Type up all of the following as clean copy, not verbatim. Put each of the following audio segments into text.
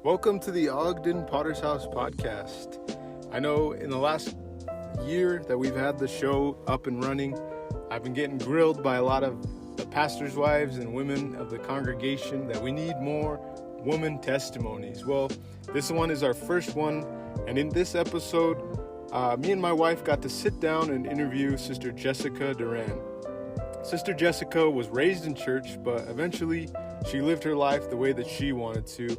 Welcome to the Ogden Potter's House podcast. I know in the last year that we've had the show up and running, I've been getting grilled by a lot of the pastors' wives and women of the congregation that we need more woman testimonies. Well, this one is our first one, and in this episode, me and my wife got to sit down and interview Sister Jessica Duran. Sister Jessica was raised in church, but eventually she lived her life the way that she wanted to.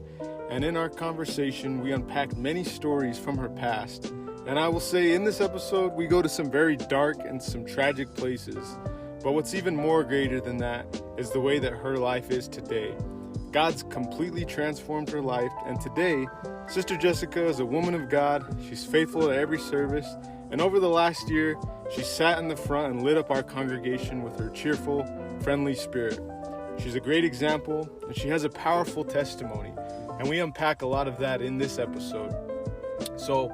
And in our conversation, we unpacked many stories from her past. And I will say in this episode, we go to some very dark and some tragic places. But what's even more greater than that is the way that her life is today. God's completely transformed her life. And today, Sister Jessica is a woman of God. She's faithful at every service. And over the last year, she sat in the front and lit up our congregation with her cheerful, friendly spirit. She's a great example, and she has a powerful testimony. And we unpack a lot of that in this episode. So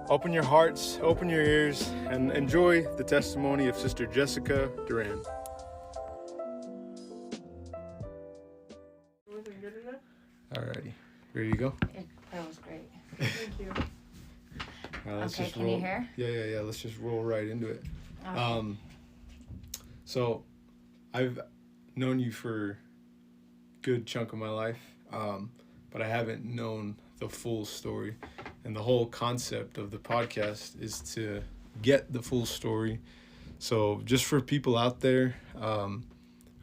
open your hearts, open your ears, and enjoy the testimony of Sister Jessica Duran. Alrighty, ready to go? That was great. Thank you. Okay, can you hear? Yeah. Let's just roll right into it. Okay. So I've known you for a good chunk of my life. But I haven't known the full story. And the whole concept of the podcast is to get the full story. So just for people out there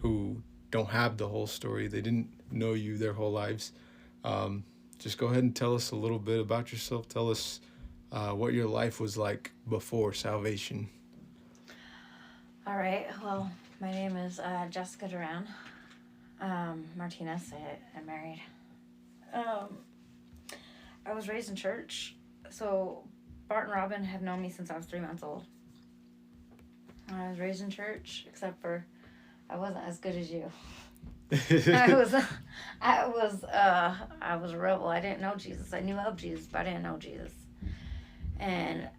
who don't have the whole story, they didn't know you their whole lives, just go ahead and tell us a little bit about yourself. Tell us what your life was like before salvation. All right. Well, my name is Jessica Duran Martinez. I'm married. I was raised in church, so Bart and Robin have known me since I was 3 months old. I was raised in church, except for I wasn't as good as you. I was a rebel. I didn't know Jesus. I knew of Jesus, but I didn't know Jesus. And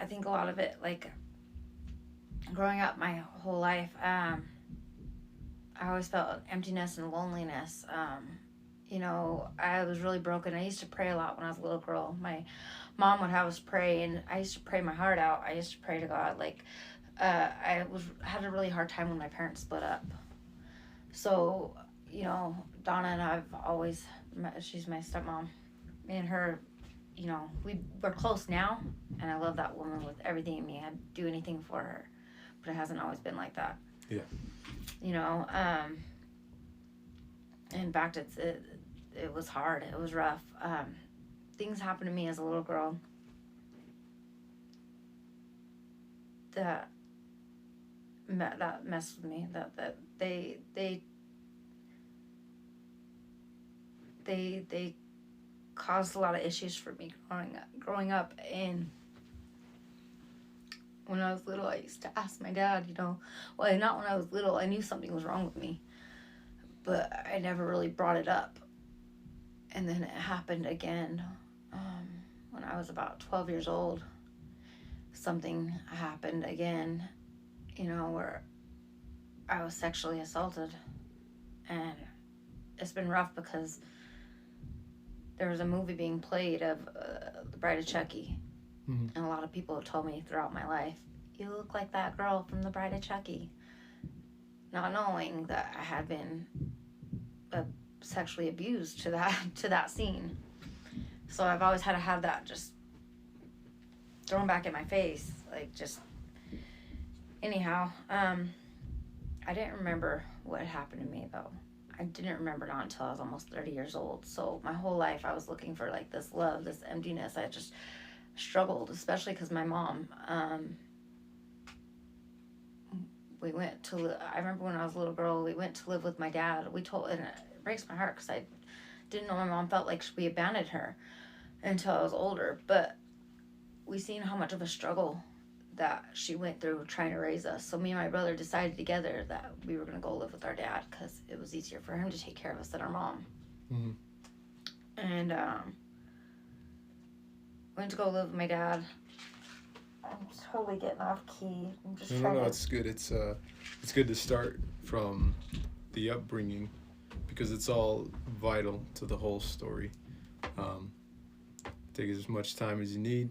I think a lot of it, like growing up my whole life, I always felt emptiness and loneliness. I was really broken. I used to pray a lot when I was a little girl. My mom would have us pray, and I used to pray my heart out. I used to pray to God. I had a really hard time when my parents split up. So, Donna and I've always, she's my stepmom. Me and her, we're close now, and I love that woman with everything in me. I'd do anything for her, but it hasn't always been like that. Yeah. In fact, it was hard. It was rough. Things happened to me as a little girl that messed with me. That they caused a lot of issues for me growing up. And when I was little, I used to ask my dad. Not when I was little. I knew something was wrong with me, but I never really brought it up. And then it happened again when I was about 12 years old. Something happened again, where I was sexually assaulted. And it's been rough because there was a movie being played of The Bride of Chucky. Mm-hmm. And a lot of people have told me throughout my life, you look like that girl from The Bride of Chucky. Not knowing that I had been sexually abused to that scene. So I've always had to have that just thrown back in my face. Anyhow, I didn't remember what had happened to me, though. I didn't remember not until I was almost 30 years old. So my whole life I was looking for this love, this emptiness. I just struggled, especially because my mom, I remember when I was a little girl, we went to live with my dad. And it breaks my heart because I didn't know my mom felt like we abandoned her until I was older. But we seen how much of a struggle that she went through trying to raise us. So me and my brother decided together that we were going to go live with our dad because it was easier for him to take care of us than our mom. Mm-hmm. And went to go live with my dad. I'm totally getting off key. I'm just trying to... No, it's good. It's good to start from the upbringing because it's all vital to the whole story. Take as much time as you need.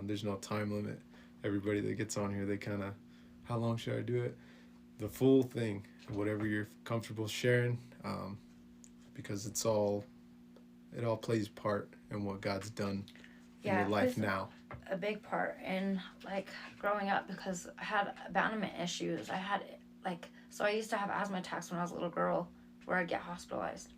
There's no time limit. Everybody that gets on here, they kind of, how long should I do it? The full thing, whatever you're comfortable sharing, because it all plays part in what God's done in your life now. A big part in like growing up, because I had abandonment issues. So I used to have asthma attacks when I was a little girl, where I'd get hospitalized.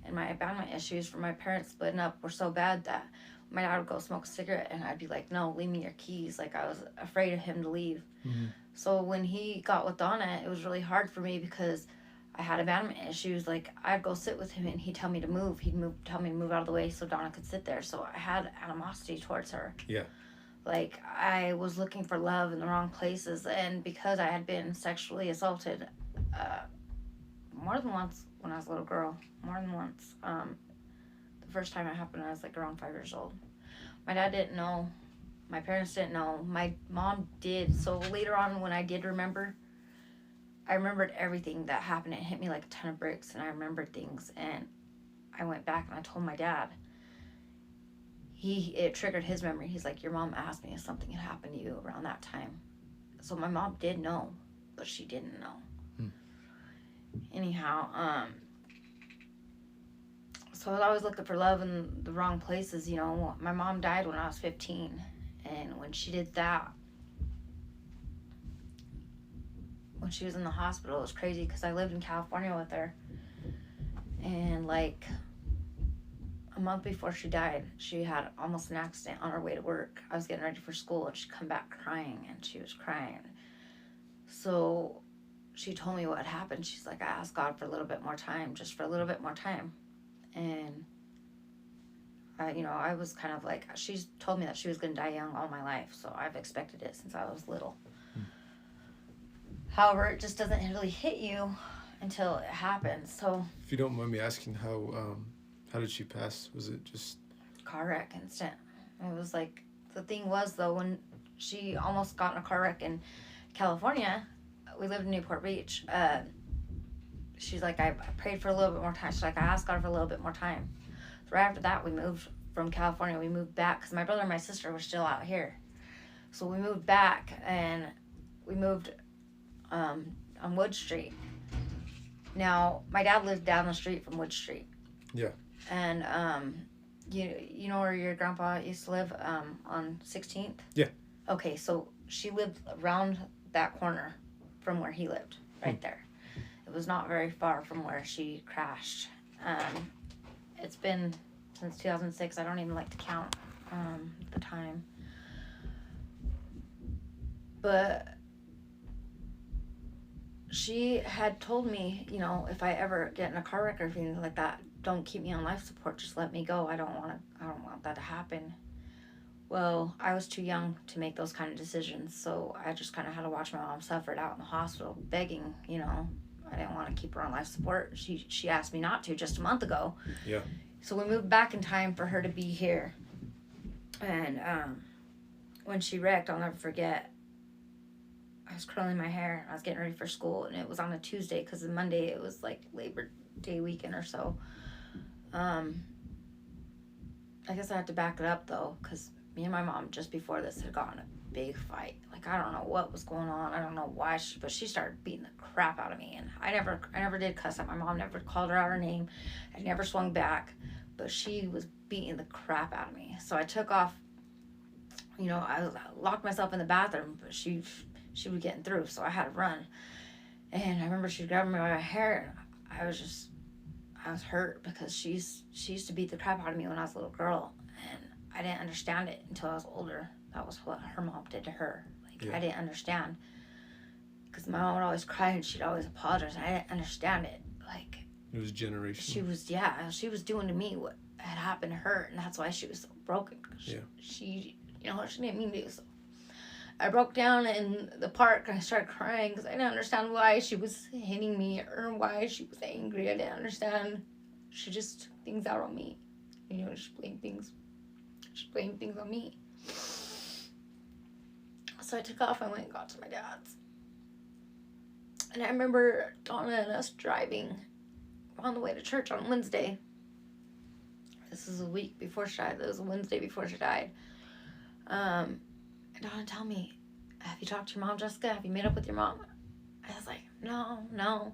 And my abandonment issues from my parents splitting up were so bad that my dad would go smoke a cigarette and I'd be like, no, leave me your keys. Like, I was afraid of him to leave. Mm-hmm. So when he got with Donna, it was really hard for me because I had abandonment issues. Like, I'd go sit with him and he'd tell me to move. Tell me to move out of the way so Donna could sit there. So I had animosity towards her. Yeah. Like, I was looking for love in the wrong places. And because I had been sexually assaulted more than once when I was a little girl, more than once. The first time it happened, I was like around 5 years old. My dad didn't know. My parents didn't know. My mom did. So later on, when I did remember, I remembered everything that happened. It hit me like a ton of bricks, and I remembered things. And I went back and I told my dad. It triggered his memory. He's like, your mom asked me if something had happened to you around that time. So my mom did know, but she didn't know. Anyhow, so I was always looking for love in the wrong places. You know, my mom died when I was 15. And when she did that, when she was in the hospital, it was crazy because I lived in California with her. And like a month before she died, she had almost an accident on her way to work. I was getting ready for school and she'd come back crying, and she was crying. So she told me what had happened. She's like, I asked God for a little bit more time, just for a little bit more time. And I was kind of like, she's told me that she was going to die young all my life, so I've expected it since I was little. However, it just doesn't really hit you until it happens. So if you don't mind me asking, how did she pass? Was it just car wreck instant? It was like, the thing was though, when she almost got in a car wreck in California, we lived in Newport Beach. She's like, I prayed for a little bit more time. She's like, I asked God for a little bit more time. So right after that, we moved from California. We moved back because my brother and my sister were still out here. So we moved back, and we moved on Wood Street. Now, my dad lived down the street from Wood Street. Yeah. And you know where your grandpa used to live, on 16th? Yeah. Okay, so she lived around that corner from where he lived, right there. It was not very far from where she crashed. It's been since 2006. I don't even like to count the time. But she had told me, if I ever get in a car wreck or anything like that, don't keep me on life support. Just let me go. I don't want that to happen. Well, I was too young to make those kind of decisions, so I just kind of had to watch my mom suffer it out in the hospital, begging, I didn't want to keep her on life support. She asked me not to just a month ago. Yeah. So we moved back in time for her to be here. And when she wrecked, I'll never forget, I was curling my hair, and I was getting ready for school, and it was on a Tuesday because the Monday it was like Labor Day weekend or so. I guess I had to back it up though, because me and my mom just before this had gotten a big fight. Like, I don't know what was going on. I don't know why, but she started beating the crap out of me, and I never did cuss at my mom. Never called her out her name. I never swung back, but she was beating the crap out of me. So I took off. I locked myself in the bathroom, but she was getting through, so I had to run. And I remember she grabbed me by my hair, and I was hurt because she used to beat the crap out of me when I was a little girl, and I didn't understand it until I was older. That was what her mom did to her. I didn't understand, because my mom would always cry and she'd always apologize, and I didn't understand it. It was generational. She was doing to me what had happened to her, and that's why she was so broken. She didn't mean to. So I broke down in the park and I started crying because I didn't understand why she was hitting me or why she was angry. I didn't understand. She just took things out on me. Just blamed things on me. So I took off. I went and got to my dad's. And I remember Donna and us driving on the way to church on Wednesday. This is a week before she died. It was a Wednesday before she died. And Donna tell me, have you talked to your mom, Jessica? Have you made up with your mom? I was like, no.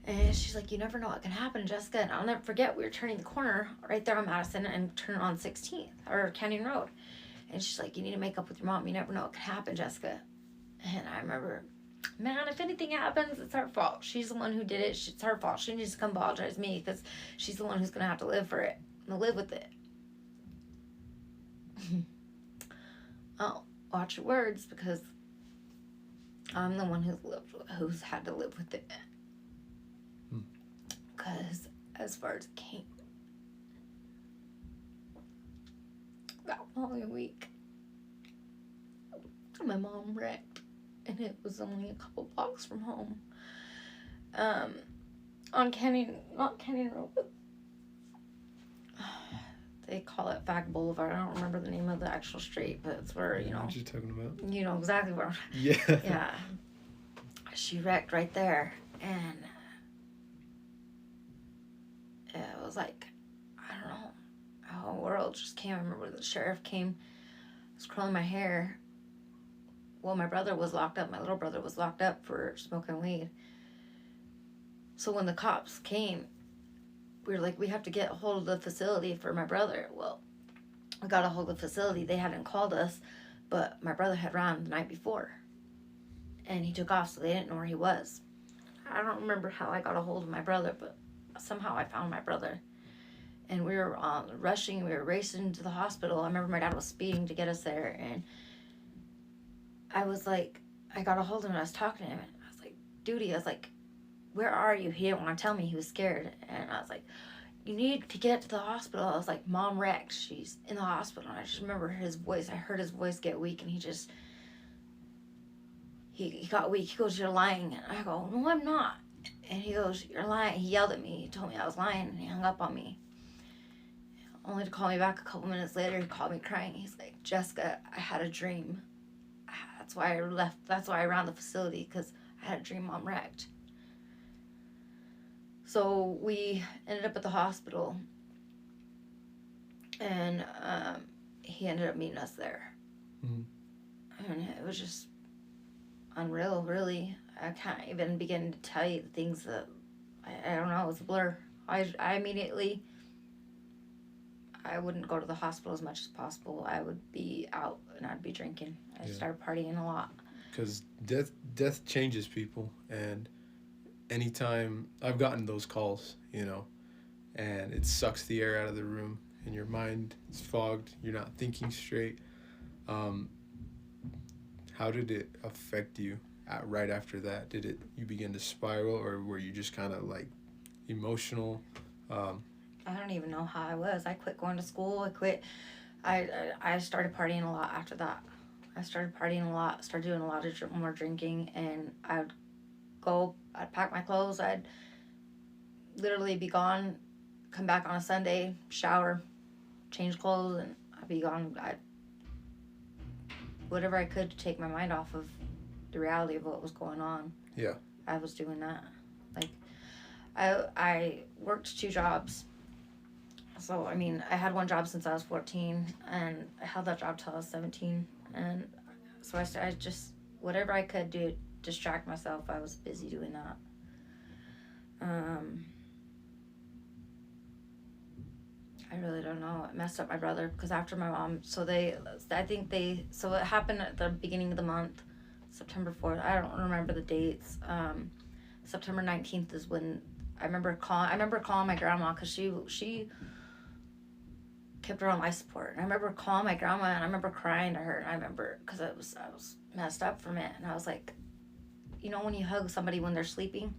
And she's like, you never know what can happen, Jessica. And I'll never forget, we were turning the corner right there on Madison and turning on 16th, or Canyon Road. And she's like, you need to make up with your mom. You never know what can happen, Jessica. And I remember, man, if anything happens, it's her fault. She's the one who did it. It's her fault. She needs to come apologize to me because she's the one who's going to have to live for it. Live with it. Oh, watch your words, because I'm the one who's had to live with it. Because as far as it came, that following week, my mom wrecked, and it was only a couple blocks from home. On not Canyon Road, but they call it Back Boulevard. I don't remember the name of the actual street, but it's where, you know. What you talking about? You know exactly where. Yeah. Yeah. She wrecked right there, and it was like, I don't know, the whole world just came. I remember the sheriff came, was curling my hair. Well, my brother was locked up. My little brother was locked up for smoking weed. So when the cops came, we were like, we have to get a hold of the facility for my brother. Well, we got a hold of the facility. They hadn't called us, but my brother had ran the night before. And he took off, so they didn't know where he was. I don't remember how I got a hold of my brother, but somehow I found my brother. And we were rushing. We were racing to the hospital. I remember my dad was speeding to get us there. And I was like, I got a hold of him. And I was talking to him. And I was like, Duty, I was like, where are you? He didn't want to tell me. He was scared. And I was like, you need to get to the hospital. I was like, Mom wrecked. She's in the hospital. And I just remember his voice. I heard his voice get weak. And he got weak. He goes, you're lying. And I go, no, I'm not. And he goes, you're lying. He yelled at me. He told me I was lying. And he hung up on me. Only to call me back a couple minutes later. He called me crying. He's like, Jessica, I had a dream. That's why I left. That's why I ran the facility, because I had a dream Mom wrecked. So we ended up at the hospital, and he ended up meeting us there. Mm-hmm. And it was just unreal, really. I can't even begin to tell you the things that, I don't know, it was a blur. I immediately, I wouldn't go to the hospital as much as possible. I would be out and I'd be drinking. I started partying a lot. Because death changes people, and anytime I've gotten those calls, you know, and it sucks the air out of the room, and your mind is fogged, you're not thinking straight. How did it affect you right after that? Did you begin to spiral, or were you just kind of like emotional? I don't even know how I was. I quit going to school. I started partying a lot after that. I started partying a lot, started doing a lot of more drinking, and I'd pack my clothes, I'd literally be gone, come back on a Sunday, shower, change clothes, and I'd be gone. Whatever I could to take my mind off of the reality of what was going on. Yeah. I was doing that. Like, I worked 2 jobs. So, I mean, I had one job since I was 14, and I held that job till I was 17. And so I just, whatever I could do to distract myself, I was busy doing that. I really don't know. It messed up my brother, because after my mom, so it happened at the beginning of the month, September 4th. I don't remember the dates. September 19th is when I remember calling my grandma, because she kept her on life support. And I remember calling my grandma, and I remember crying to her. And I remember, because I was messed up from it. And I was like, you know, when you hug somebody when they're sleeping,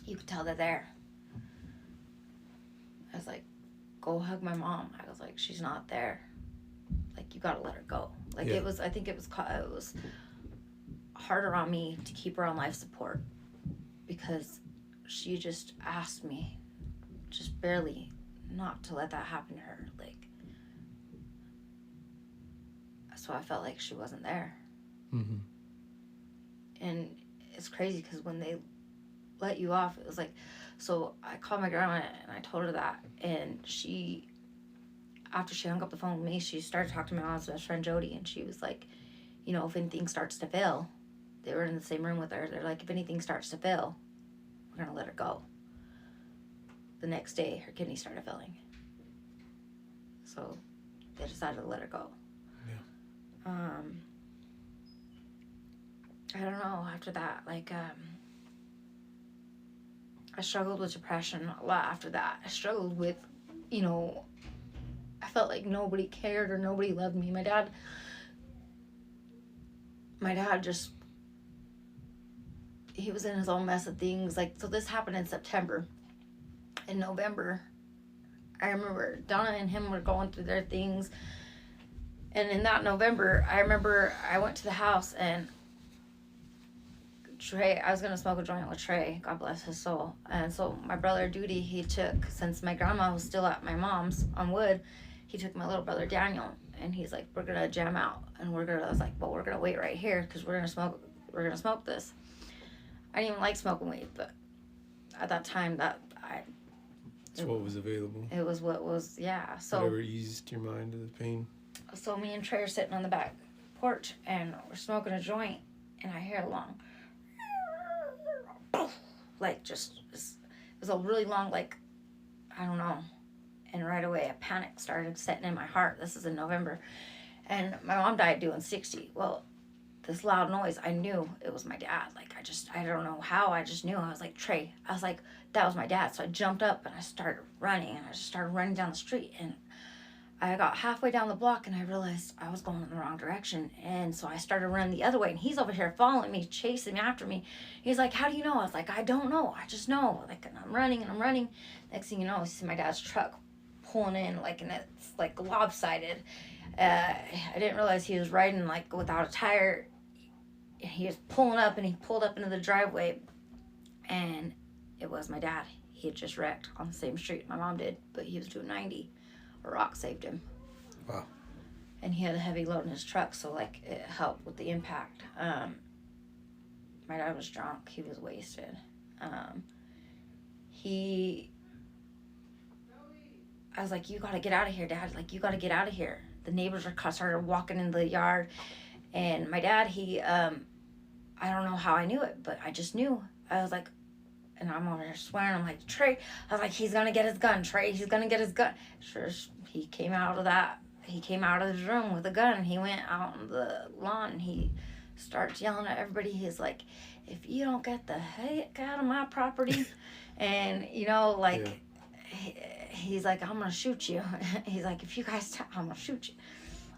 you can tell they're there. I was like, go hug my mom. I was like, she's not there. Like, you gotta let her go. Like, yeah. I think it was harder on me to keep her on life support, because she just asked me, just barely, not to let that happen to her. Like, so I felt like she wasn't there. Mm-hmm. And it's crazy, because when they let you off. It was like, so I called my grandma and I told her that, and she, after she hung up the phone with me, she started talking to my mom's best friend Jody, and she was like, you know, if anything starts to fail, they were in the same room with her. They're like, if anything starts to fail, we're gonna let her go. The next day, her kidney started failing, so they decided to let her go. Yeah. I don't know. After that, like, I struggled with depression a lot after that. I struggled with, you know, I felt like nobody cared or nobody loved me. My dad just, he was in his own mess of things. Like, so this happened in September. In November, I remember Donna and him were going through their things. And in that November, I remember I went to the house and Trey, I was going to smoke a joint with Trey, God bless his soul. And so my brother Duty, he took, since my grandma was still at my mom's on Wood, he took my little brother Daniel, and he's like, we're going to jam out. And I was like, well, we're going to wait right here because we're going to smoke this. I didn't even like smoking weed, but at that time It's what was available. It was what was, yeah. So whatever eased your mind of the pain. So me and Trey are sitting on the back porch, and we're smoking a joint, and I hear a long, like, just, it was a really long, like, I don't know. And right away, a panic started setting in my heart. This is in November. And my mom died doing 60. Well, this loud noise, I knew it was my dad. Like, I don't know how, I just knew. I was like, Trey, I was like, that was my dad. So I jumped up and I started running, and I just started running down the street, and I got halfway down the block and I realized I was going in the wrong direction. And so I started running the other way, and he's over here following me, chasing me after me. He's like, how do you know? I was like, I don't know. I just know. Like, and I'm running and I'm running. Next thing you know, I see my dad's truck pulling in, like, and it's like lopsided. I didn't realize he was riding like without a tire. He was pulling up, and he pulled up into the driveway, and it was my dad. He had just wrecked on the same street my mom did, but he was doing 90. A rock saved him. Wow. And he had a heavy load in his truck, so like it helped with the impact. My dad was drunk. He was wasted. I was like, you gotta get out of here, Dad. Like, you gotta get out of here. The neighbors started walking in the yard, and my dad, I don't know how I knew it, but I just knew. I was like, and I'm over there swearing. I'm like, Trey. I was like, he's gonna get his gun, Trey. He's gonna get his gun. Sure, he came out of that. He came out of his room with a gun. He went out on the lawn, and he starts yelling at everybody. He's like, if you don't get the heck out of my property, and you know, like, he's like, I'm gonna shoot you. He's like, if you guys, I'm gonna shoot you.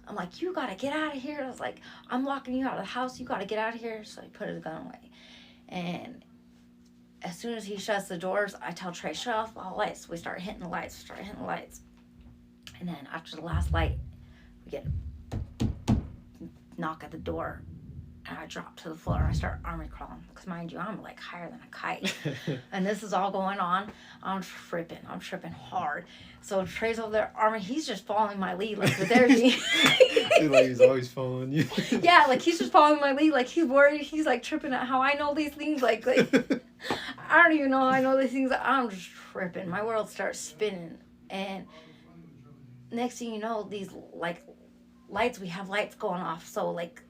I'm like, you gotta get out of here. I was like, I'm locking you out of the house. You gotta get out of here. So he put his gun away, and as soon as he shuts the doors, I tell Trey, shut off all the lights. We start hitting the lights. And then after the last light, we get a knock at the door. And I drop to the floor. I start army crawling. Because mind you, I'm like higher than a kite. And this is all going on. I'm tripping hard. So Trey's over there army. He's just following my lead. Like, with everything. Like he's always following you. Yeah, like he's just following my lead. Like, he's worried. He's like tripping at how I know these things. Like I don't even know how I know these things. I'm just tripping. My world starts spinning. And next thing you know, these like lights, we have lights going off. So like,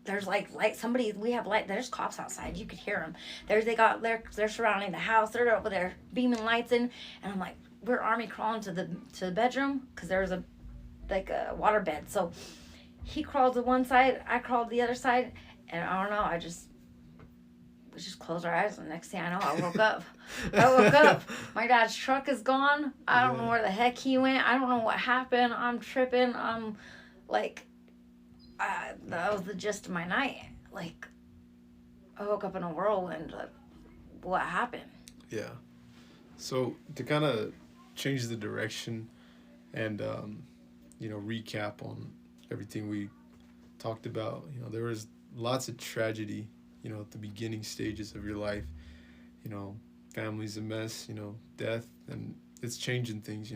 there's like light, we have light, there's cops outside. You could hear them. They're surrounding the house. They're over there beaming lights in. And I'm like, we're army crawling to the bedroom, because there was a water bed. So he crawled to one side, I crawled the other side, and I don't know, we just closed our eyes, and the next thing I know, I woke up. My dad's truck is gone. I don't know where the heck he went. I don't know what happened. I'm tripping. I'm like, that was the gist of my night. Like, I woke up in a whirlwind. Like, what happened? Yeah. So to kind of change the direction and, recap on everything we talked about, there was lots of tragedy, at the beginning stages of your life. Family's a mess, death, and it's changing things,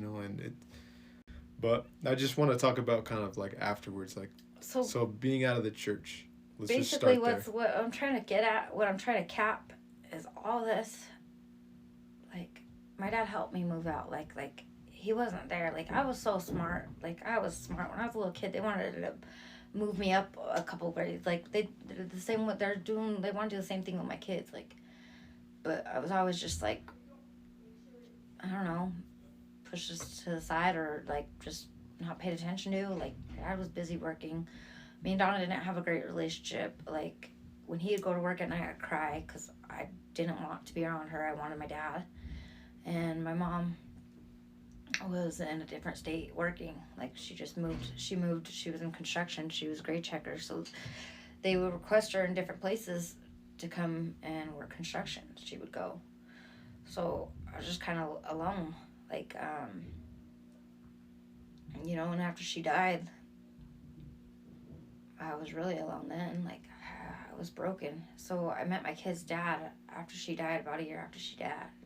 but I just want to talk about kind of like afterwards, like, so being out of the church. Let's basically just start what I'm trying to get at, what I'm trying to cap is all this, like, my dad helped me move out. Like he wasn't there. Like, I was so smart. Like, I was smart. When I was a little kid, they wanted to move me up a couple grades. Like, they're the same what they're doing. They want to do the same thing with my kids. Like, but I was always just, like, I don't know, pushed this to the side or, like, just not paid attention to. Like, Dad was busy working. Me and Donna didn't have a great relationship. Like, when he'd go to work at night, I'd cry because I didn't want to be around her. I wanted my dad. And my mom was in a different state working. Like, she just moved. She was in construction. She was a grade checker. So they would request her in different places to come and work construction. She would go. So I was just kind of alone. Like, you know, and after she died, I was really alone then. Like, I was broken. So I met my kid's dad after she died, about a year after she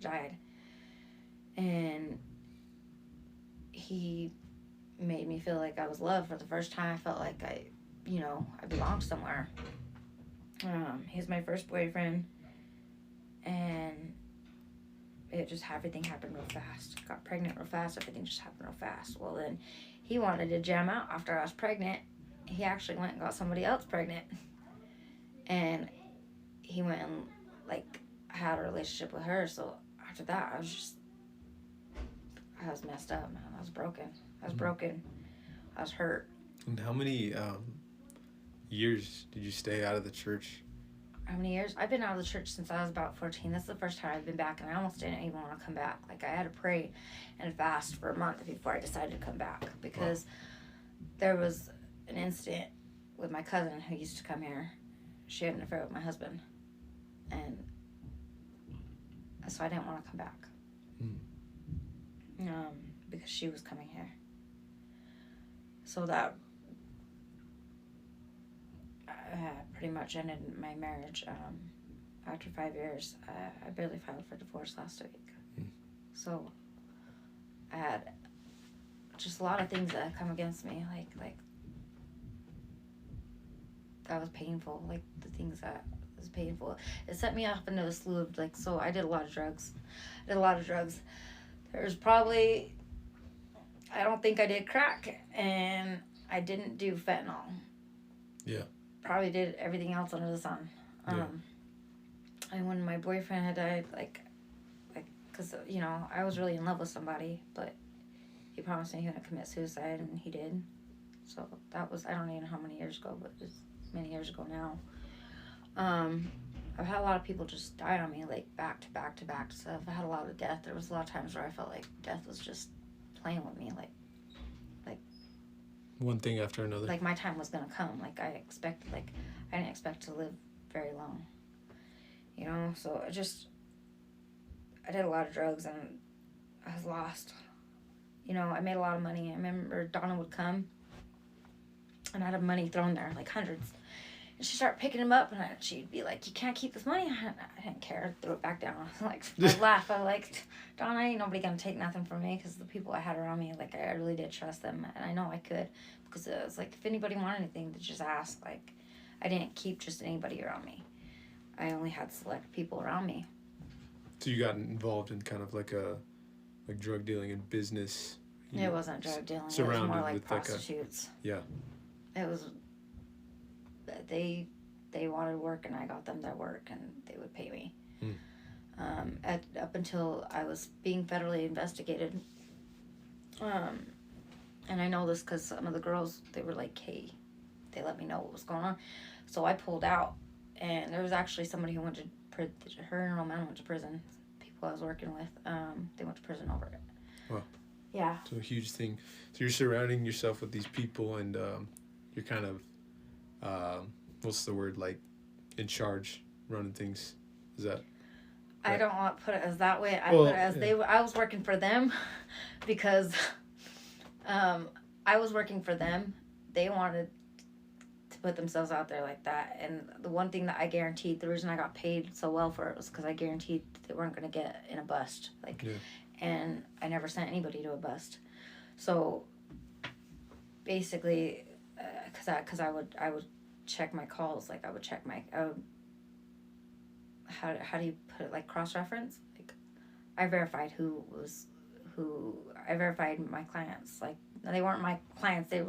died. And he made me feel like I was loved. For the first time, I felt like I belonged somewhere. He was my first boyfriend. And everything happened real fast. Got pregnant real fast. Everything just happened real fast. Well, then he wanted to jam out after I was pregnant. He actually went and got somebody else pregnant. And he went and, like, had a relationship with her. So after that, I was messed up, man. I was broken. I was hurt. And how many years did you stay out of the church? How many years? I've been out of the church since I was about 14. This is the first time I've been back, and I almost didn't even want to come back. Like, I had to pray and fast for a month before I decided to come back, because there was an incident with my cousin who used to come here. She had an affair with my husband, and so I didn't want to come back. Because she was coming here. So that pretty much ended my marriage. After 5 years, I barely filed for divorce last week. So I had just a lot of things that come against me, like that was painful. Like, the things that was painful, it set me off into a slew of, like, so I did a lot of drugs. There's probably, I don't think I did crack, and I didn't do fentanyl. Yeah. Probably did everything else under the sun. And when my boyfriend had died, like, because, you know, I was really in love with somebody, but he promised me he wouldn't commit suicide, and he did. So that was, I don't even know how many years ago, but it's many years ago now. I've had a lot of people just die on me, like, back to back to back. So I've had a lot of death. There was a lot of times where I felt like death was just playing with me, like one thing after another. Like, my time was gonna come. Like, I didn't expect to live very long. You know, so I did a lot of drugs, and I was lost. You know, I made a lot of money. I remember Donna would come, and I'd have money thrown there, like hundreds. And she'd start picking them up, and she'd be like, "You can't keep this money." I didn't care. I'd throw it back down. I'd laugh. I was like, Donna, ain't nobody gonna take nothing from me, because the people I had around me, like, I really did trust them, and I know I could, because it was like, if anybody wanted anything, they just ask. Like, I didn't keep just anybody around me. I only had select people around me. So you got involved in kind of like drug dealing and business. It wasn't drug dealing. It was more like prostitutes. Yeah. It was. They wanted work, and I got them their work, and they would pay me. Up until I was being federally investigated. And I know this because some of the girls, they were like, "Hey," they let me know what was going on. So I pulled out, and there was actually somebody who went to her and her old man went to prison. People I was working with, they went to prison over it. Wow. Yeah. So a huge thing. So you're surrounding yourself with these people, and you're kind of, what's the word, like, in charge, running things. Is that? I don't want to put it as that way. Put it as I was working for them, because I was working for them. They wanted to put themselves out there like that. And the one thing that I guaranteed, the reason I got paid so well for it, was because I guaranteed they weren't going to get in a bust. And I never sent anybody to a bust. So basically, because I would check my calls. Like, I would how do you put it, like cross-reference? Like, I verified who I verified my clients. Like, they weren't my clients. They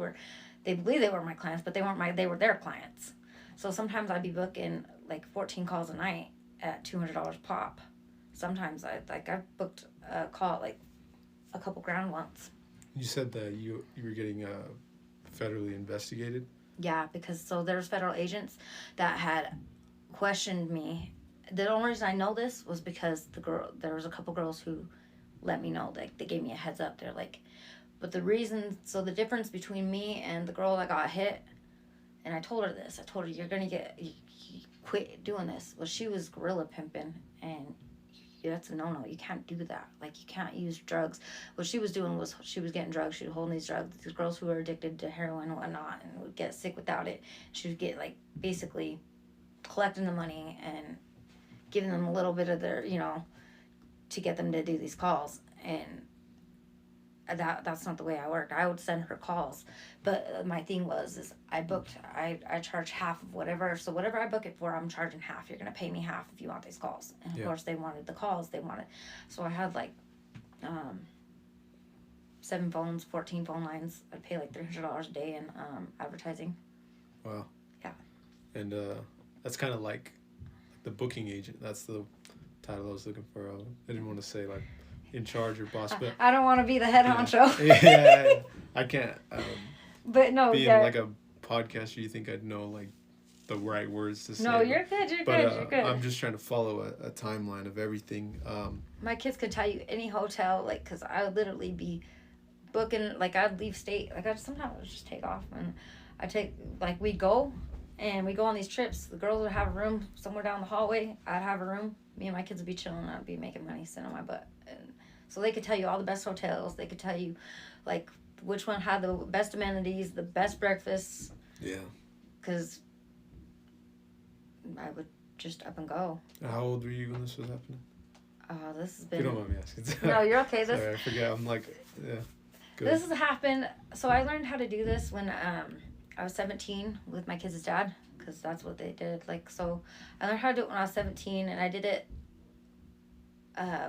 believed they were my clients, but they were their clients. So sometimes I'd be booking like 14 calls a night at $200 pop. Sometimes I've booked a call at like a couple grand once. You said that you were getting federally investigated? Yeah, because so there's federal agents that had questioned me. The only reason I know this was because there was a couple girls who let me know. Like, they gave me a heads up. They're like, but the difference between me and the girl that got hit, and I told her this. I told her, you're gonna you quit doing this. Well, she was gorilla pimping, and that's a no-no. You can't do that. Like, you can't use drugs. What she was doing was she was getting drugs. She was holding these drugs. These girls who were addicted to heroin and whatnot and would get sick without it. She would get, like, basically collecting the money and giving them a little bit of their, to get them to do these calls. And that's not the way I worked. I would send her calls. But my thing is I charge half of whatever. So whatever I book it for, I'm charging half. You're going to pay me half if you want these calls. And of course they wanted the calls. So I had like 7 phones, 14 phone lines. I'd pay like $300 a day in advertising. Wow. Yeah. And that's kind of like the booking agent. That's the title I was looking for. I didn't want to say like in charge or boss, but I don't want to be the head honcho. Yeah, I can't. But no, being like a podcaster, you think I'd know like the right words to say? No, you're good. You're good. I'm just trying to follow a timeline of everything. My kids could tell you any hotel, like, because I would literally be booking, like, I'd leave state, like, sometimes I would just take off, and we'd go, and we go on these trips. The girls would have a room somewhere down the hallway. I'd have a room. Me and my kids would be chilling. I'd be making money, sitting on my butt. And so they could tell you all the best hotels. They could tell you, like, which one had the best amenities, the best breakfasts. Yeah. Because I would just up and go. How old were you when this was happening? This has been... You don't mind me asking. No, you're okay. Sorry, I forget. I'm like, yeah. Good. This has happened. So I learned how to do this when I was 17 with my kids' dad, because that's what they did. Like, so I learned how to do it when I was 17, and I did it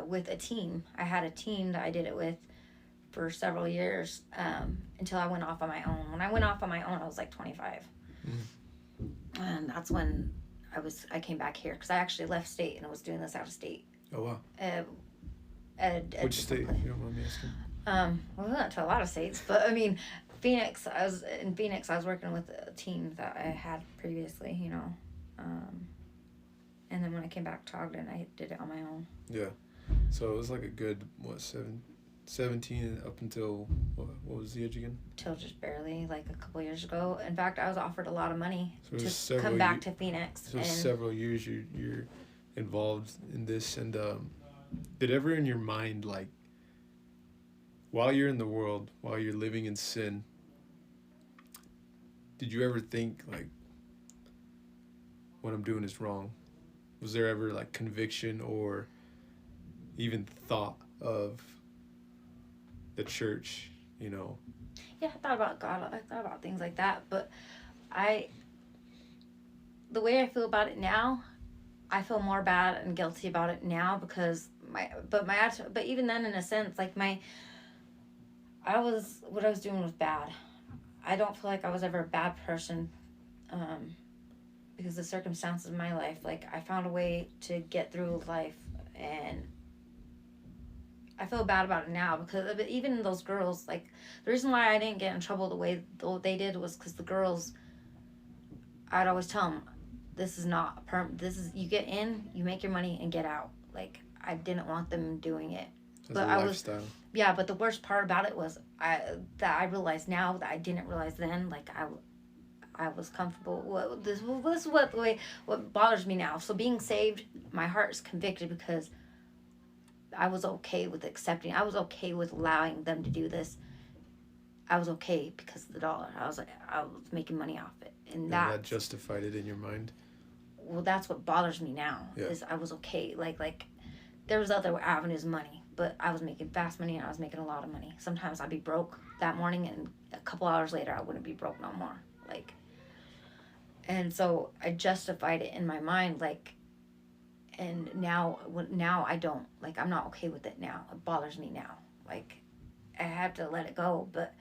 with a team. I had a team that I did it with for several years until I went off on my own. When I went off on my own, I was like 25. Mm-hmm. And that's when I came back here, because I actually left state and I was doing this out of state. Oh, wow. Which state, if you don't mind me asking? Well, we went to a lot of states, but I mean, Phoenix. I was working with a team that I had previously, and then when I came back to Ogden, I did it on my own. Yeah. So it was like a good, 17 up until, what was the age again? Till just barely, like a couple years ago. In fact, I was offered a lot of money to come back to Phoenix. So several years you're involved in this, and did ever in your mind, like, while you're in the world, while you're living in sin, did you ever think, like, what I'm doing is wrong? Was there ever, like, conviction or even thought of the church, Yeah, I thought about God. I thought about things like that. But the way I feel about it now, I feel more bad and guilty about it now because but even then, in a sense, like what I was doing was bad. I don't feel like I was ever a bad person, because the circumstances of my life, like, I found a way to get through life, and I feel bad about it now because even those girls, like, the reason why I didn't get in trouble the way they did was because the girls, I'd always tell them, this is not you get in, you make your money, and get out. Like, I didn't want them doing it. But I was, yeah, but the worst part about it was that I realized now that I didn't realize then. Like, I was comfortable. This is what bothers me now. So being saved, my heart is convicted because I was okay with accepting. I was okay with allowing them to do this. I was okay because of the dollar. I was making money off it, and that justified it in your mind. Well, that's what bothers me now. Yeah. Is I was okay. Like there was other avenues of money, but I was making fast money and I was making a lot of money. Sometimes I'd be broke that morning, and a couple hours later I wouldn't be broke no more. Like, and so I justified it in my mind, like, And now I don't, like, I'm not okay with it now. It bothers me now. Like, I have to let it go, but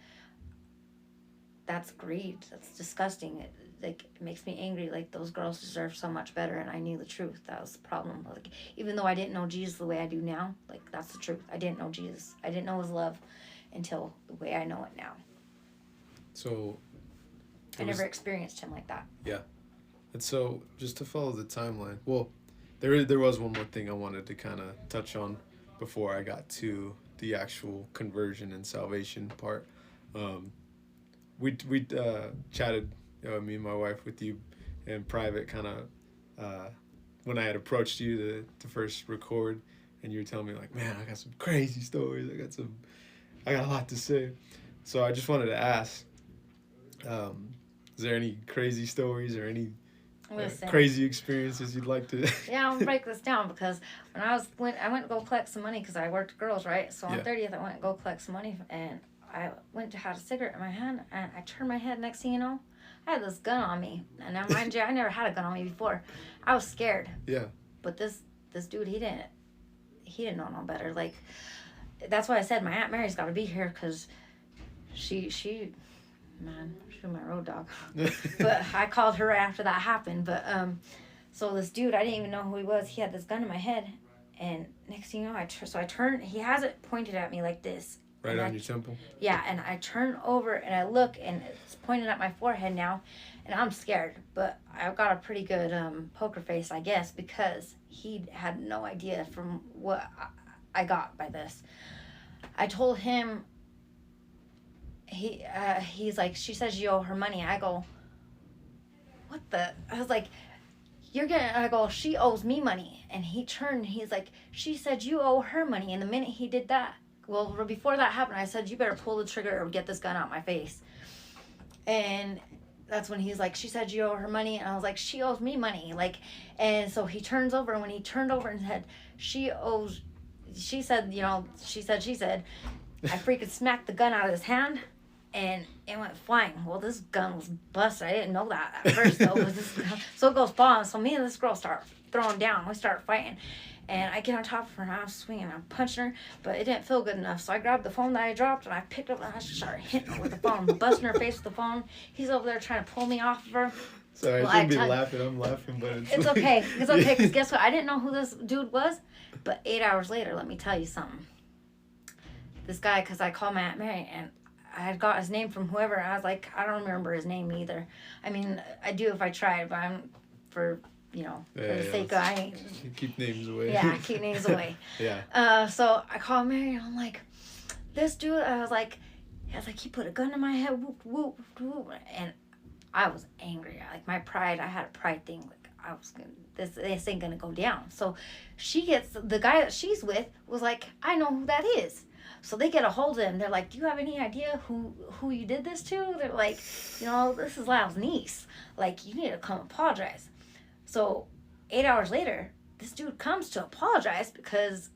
that's greed. That's disgusting. It makes me angry. Like, those girls deserve so much better, and I knew the truth. That was the problem. Like, even though I didn't know Jesus the way I do now, like, that's the truth. I didn't know Jesus. I didn't know his love until the way I know it now. So I never experienced him like that. Yeah. And so, just to follow the timeline, well, there was one more thing I wanted to kind of touch on before I got to the actual conversion and salvation part. We chatted, me and my wife, with you in private, kind of when I had approached you to first record, and you were telling me, like, man, I got some crazy stories. I got a lot to say. So I just wanted to ask, is there any crazy stories or any crazy experiences you'd like to? Yeah, I'll break this down, because when I went to go collect some money, because I worked girls, right? So on 30th, I went to go collect some money, and I went to have a cigarette in my hand, and I turned my head. Next thing you know, I had this gun on me. And now, mind you, I never had a gun on me before. I was scared. Yeah. But this dude, he didn't know no better. Like, that's why I said my Aunt Mary's got to be here, because she was my road dog. But I called her right after that happened. But so this dude, I didn't even know who he was. He had this gun in my head, and next thing you know, I turned. He has it pointed at me like this. Right on your temple? Yeah, and I turn over and I look, and it's pointed at my forehead now, and I'm scared. But I've got a pretty good poker face, I guess, because he had no idea from what I got by this. I told him, he's like, she says you owe her money. I go, what the? I was like, I go, she owes me money. And he turned, he's like, she said you owe her money. And the minute he did that, well, before that happened, I said, you better pull the trigger or get this gun out my face. And that's when he's like, she said you owe her money. And I was like, she owes me money. Like, and so he turns over, and when he turned over and said, she said, I freaking smacked the gun out of his hand, and it went flying. Well, this gun was busted. I didn't know that at first, though. So it goes falling. So me and this girl start throwing down. We start fighting. And I get on top of her, and I'm swinging. I'm punching her, but it didn't feel good enough. So I grabbed the phone that I dropped, and I picked up, and I just started hitting her with the phone, busting her face with the phone. He's over there trying to pull me off of her. Sorry, I shouldn't be laughing. I'm laughing, but it's okay. It's okay, because guess what? I didn't know who this dude was, but 8 hours later, let me tell you something. This guy, because I called my Aunt Mary, and I had got his name from whoever. I was like, I don't remember his name either. I mean, I do if I tried, but I'm for the sake of, I keep names away. Yeah, keep names away. Yeah. So I called Mary, and I'm like, this dude, I was like, he put a gun in my head, whoop, whoop, whoop, and I was angry. Like, my pride, I had a pride thing. Like, I was gonna, this ain't gonna go down. So the guy that she's with was like, I know who that is. So they get a hold of him. They're like, do you have any idea who you did this to? They're like, this is Lyle's niece. Like, you need to come apologize. So 8 hours later, this dude comes to apologize because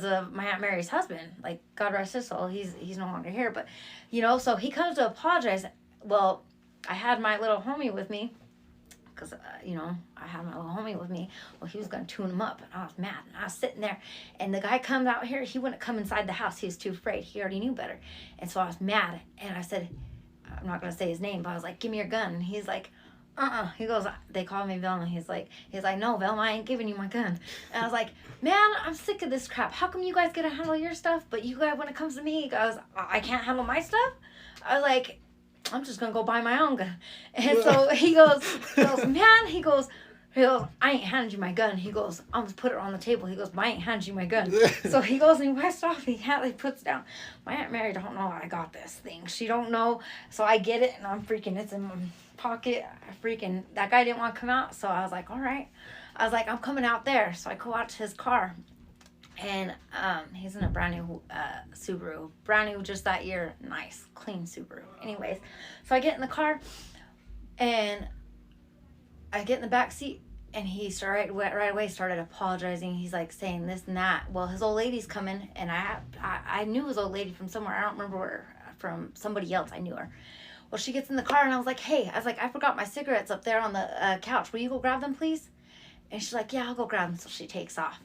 of my Aunt Mary's husband. Like, God rest his soul, he's no longer here. But, so he comes to apologize. Well, I had my little homie with me, because, I had my little homie with me. Well, he was going to tune him up, and I was mad. And I was sitting there, and the guy comes out here. He wouldn't come inside the house. He was too afraid. He already knew better. And so I was mad, and I said, I'm not going to say his name, but I was like, give me your gun. And he's like, He goes, they call me Velma. He's like, no, Velma, I ain't giving you my gun. And I was like, man, I'm sick of this crap. How come you guys get to handle your stuff, but you guys, when it comes to me, guys, I can't handle my stuff? I was like, I'm just going to go buy my own gun. And so he goes, man, he goes, I ain't handed you my gun. He goes, I'm going to put it on the table. He goes, I ain't handed you my gun. So he goes and he wipes off. He puts down. My Aunt Mary don't know I got this thing. She don't know. So I get it, and I'm freaking, it's in my pocket. That guy didn't want to come out. So I was like, all right. I was like, I'm coming out there. So I go out to his car. And he's in a brand new Subaru. Brand new just that year. Nice, clean Subaru. Anyways, so I get in the car, and I get in the back seat, and he right away started apologizing. He's like saying this and that. Well, his old lady's coming, and I knew his old lady from somewhere. I don't remember where, from somebody else. I knew her. Well, she gets in the car, and I was like, hey, I forgot my cigarettes up there on the couch. Will you go grab them, please? And she's like, yeah, I'll go grab him. So she takes off.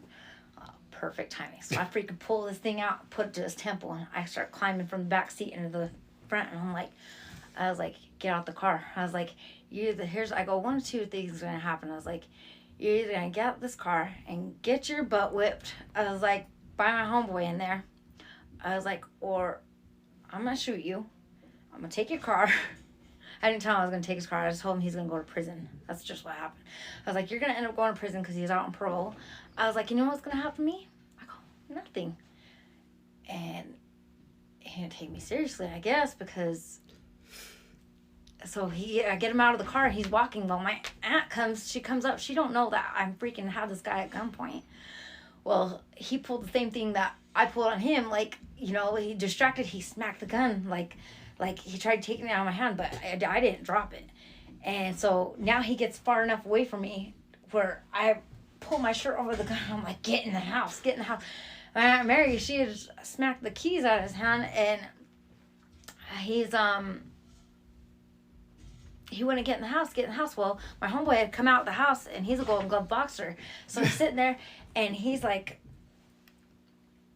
Perfect timing. So I freaking pull this thing out, put it to his temple, and I start climbing from the back seat into the front. And I was like, get out the car. I was like, I go, one or two things are going to happen. I was like, you're either going to get out this car and get your butt whipped. I was like, by my homeboy in there. I was like, or I'm going to shoot you. I'm going to take your car. I didn't tell him I was going to take his car. I just told him he's going to go to prison. That's just what happened. I was like, you're going to end up going to prison because he's out on parole. I was like, you know what's going to happen to me? I go, nothing. And he didn't take me seriously, I guess, because... So I get him out of the car, and he's walking. Well, my aunt she comes up. She don't know that I'm freaking have this guy at gunpoint. Well, he pulled the same thing that I pulled on him. Like, you know, he distracted. He smacked the gun. Like he tried taking it out of my hand, but I didn't drop it. And so now he gets far enough away from me where I pull my shirt over the gun. I'm like, get in the house. My Aunt Mary, she had smacked the keys out of his hand, and he wouldn't get in the house. Well, my homeboy had come out of the house, and he's a Golden Glove boxer. So he's sitting there, and he's like,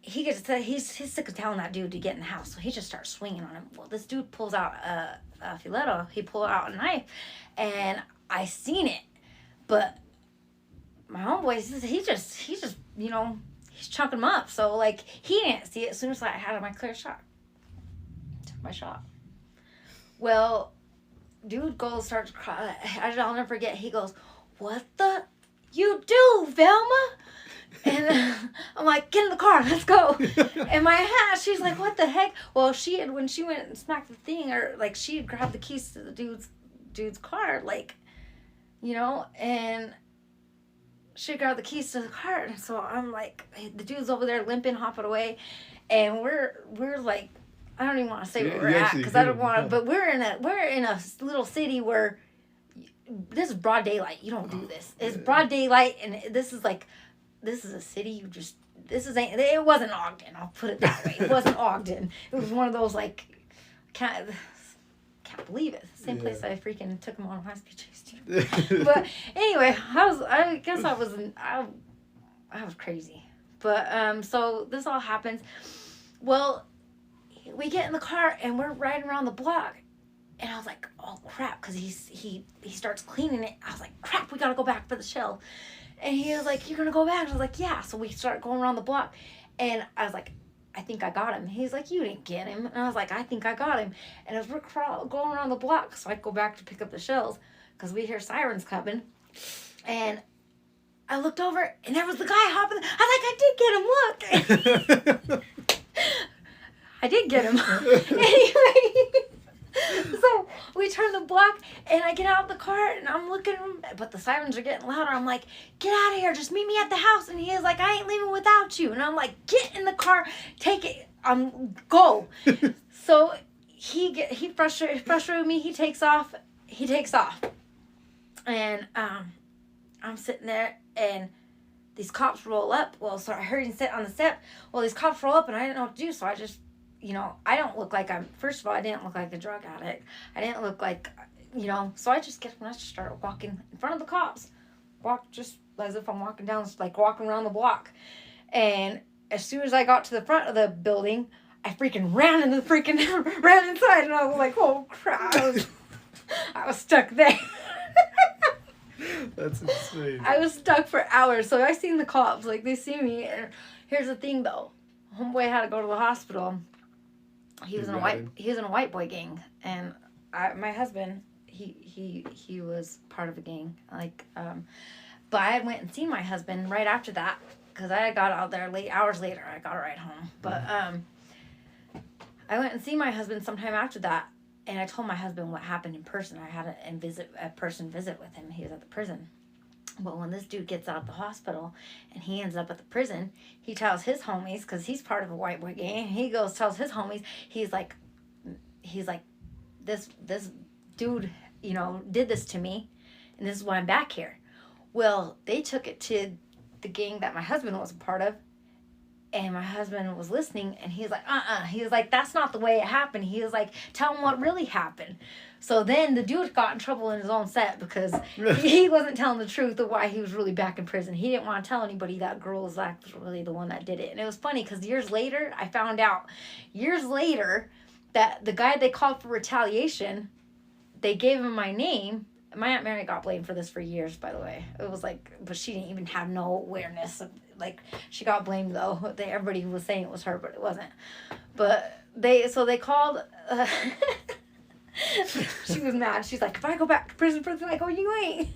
he's sick of telling that dude to get in the house. So he just starts swinging on him. Well, this dude pulls out a filetto. He pulled out a knife, and I seen it. But my homeboy, he just, you know, he's chunking him up. So, like, he didn't see it. As soon as I had my clear shot, took my shot. Well, dude starts crying. I'll never forget. He goes, what the you do, Velma? And I'm like, get in the car, let's go. And my aunt, she's like, what the heck? Well, when she went and smacked the thing, or like she had grabbed the keys to the dude's car, like, you know, and she grabbed the keys to the car. And so I'm like, the dude's over there limping, hopping away, and we're like, I don't even want to say where we're at because I don't want to. But we're in a little city where this is broad daylight. You don't do this. It's broad daylight, and this is a city. It wasn't Ogden. I'll put it that way. It wasn't Ogden. It was one of those like, can't believe it. Same place I freaking took him on a high speed chase too. But anyway, I was crazy. But so this all happens. Well, we get in the car and we're riding around the block, and I was like, oh crap, because he starts cleaning it. I was like, crap, we gotta go back for the shell. And he was like, you're gonna go back? I was like, yeah. So we start going around the block, and I was like, I think I got him. He's like, you didn't get him. And I was like, I think I got him. And as we're going around the block, so I go back to pick up the shells because we hear sirens coming, and I looked over and there was the guy hopping. I was like, I did get him. Look. I did get him. Anyway, so we turn the block, and I get out of the car, and I'm looking, but the sirens are getting louder. I'm like, get out of here. Just meet me at the house. And he is like, I ain't leaving without you. And I'm like, get in the car. Take it. Go. So he frustrated me. He takes off. And I'm sitting there, and these cops roll up. Well, so I heard him sit on the step. Well, these cops roll up, and I didn't know what to do, so I just... You know, I don't look like first of all, I didn't look like a drug addict. I didn't look like, you know, so I just started walking in front of the cops. Walk just as if I'm walking around the block. And as soon as I got to the front of the building, I freaking ran inside, and I was like, oh crap. I was stuck there. That's insane. I was stuck for hours. So I seen the cops, like they see me. And here's the thing though. Homeboy had to go to the hospital. He was in a white boy gang, and my husband, he was part of a gang, like, but I had went and seen my husband right after that, because I got out there hours later. I got a ride home, but I went and seen my husband sometime after that, and I told my husband what happened in person. I had a person visit with him. He was at the prison. But when this dude gets out of the hospital and he ends up at the prison, he tells his homies, because he's part of a white boy gang, he tells his homies, he's like, this dude, you know, did this to me, and this is why I'm back here. Well, they took it to the gang that my husband was a part of, And my husband was listening, and he was like, He was like, that's not the way it happened. He was like, tell him what really happened. So then the dude got in trouble in his own set because he wasn't telling the truth of why he was really back in prison. He didn't want to tell anybody that girl was actually the one that did it. And it was funny because years later, I found out, that the guy they called for retaliation, they gave him my name. My Aunt Mary got blamed for this for years, by the way. It was like, but she didn't even have no awareness of, like, she got blamed though. Everybody was saying it was her, but it wasn't. But they called, she was mad. She's like, if I go back to prison, I go, you ain't.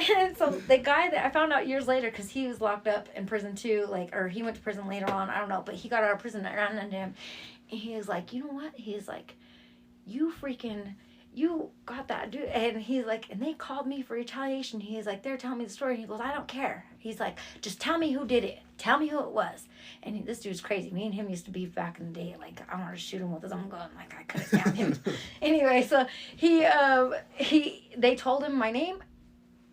And so the guy that I found out years later, because he was locked up in prison too, like, or he went to prison later on, I don't know, but he got out of prison, I ran into him, and he was like, you know what? He's like, you got that dude. And he's like, and they called me for retaliation. He's like, they're telling me the story. And he goes, I don't care. He's like, just tell me who did it. Tell me who it was. And this dude's crazy. Me and him used to be back in the day. Like, I wanted to shoot him with his own gun. Like, I couldn't stand him. Anyway, so they told him my name,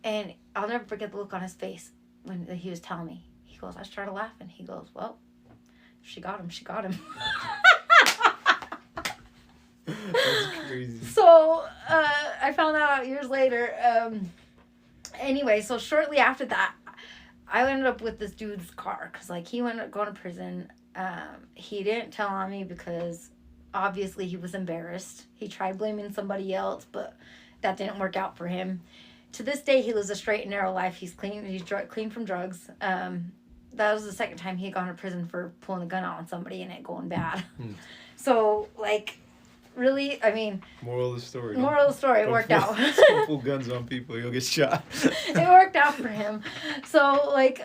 and I'll never forget the look on his face when he was telling me. He goes, I started laughing. He goes, well, she got him. She got him. That's crazy. So I found that out years later. Anyway, so shortly after that, I ended up with this dude's car because, like, he went going to prison. He didn't tell on me because obviously he was embarrassed. He tried blaming somebody else, but that didn't work out for him. To this day, he lives a straight and narrow life. He's clean. He's clean from drugs. That was the second time he had gone to prison for pulling a gun out on somebody and it going bad. So, like, really, I mean... Moral of the story, it worked out. Don't pull guns on people, you'll get shot. It worked out for him. So, like,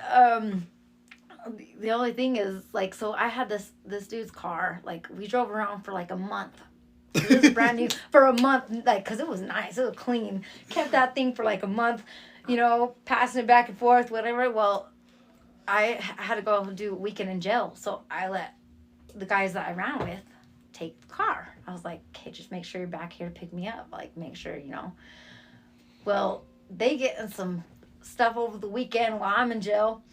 the only thing is, like, so I had this dude's car. Like, we drove around for, like, a month. It was brand new. For a month, like, because it was nice. It was clean. Kept that thing for, like, a month, passing it back and forth, whatever. Well, I had to go do a weekend in jail. So I let the guys that I ran with take the car. I was like, okay, just make sure you're back here to pick me up. Like, make sure, Well, they get in some stuff over the weekend while I'm in jail.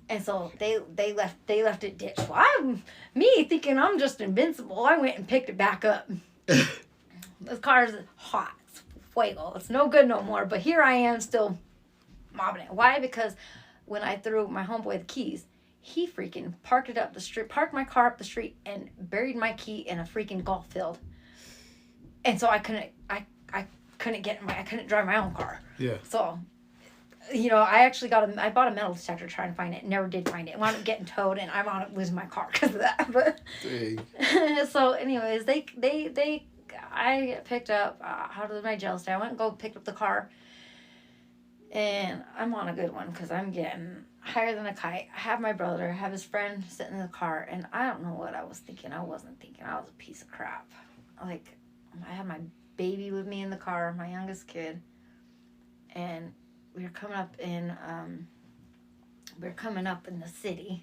And so they left it ditched. Well, me thinking I'm just invincible, I went and picked it back up. This car's hot. It's fuego. It's no good no more. But here I am still mobbing it. Why? Because when I threw my homeboy the keys, he freaking parked my car up the street and buried my key in a freaking golf field. And so I couldn't drive my own car. Yeah. So, I bought a metal detector trying to find it. Never did find it. I wound up getting towed, and I wound up losing my car because of that. But so, anyways, I get picked up out of my jail stay. I went and picked up the car, and I'm on a good one because I'm getting higher than a kite. I have my brother, I have his friend sitting in the car, and I don't know what I was thinking. I wasn't thinking. I was a piece of crap. Like, I had my baby with me in the car, my youngest kid, and we were coming up in the city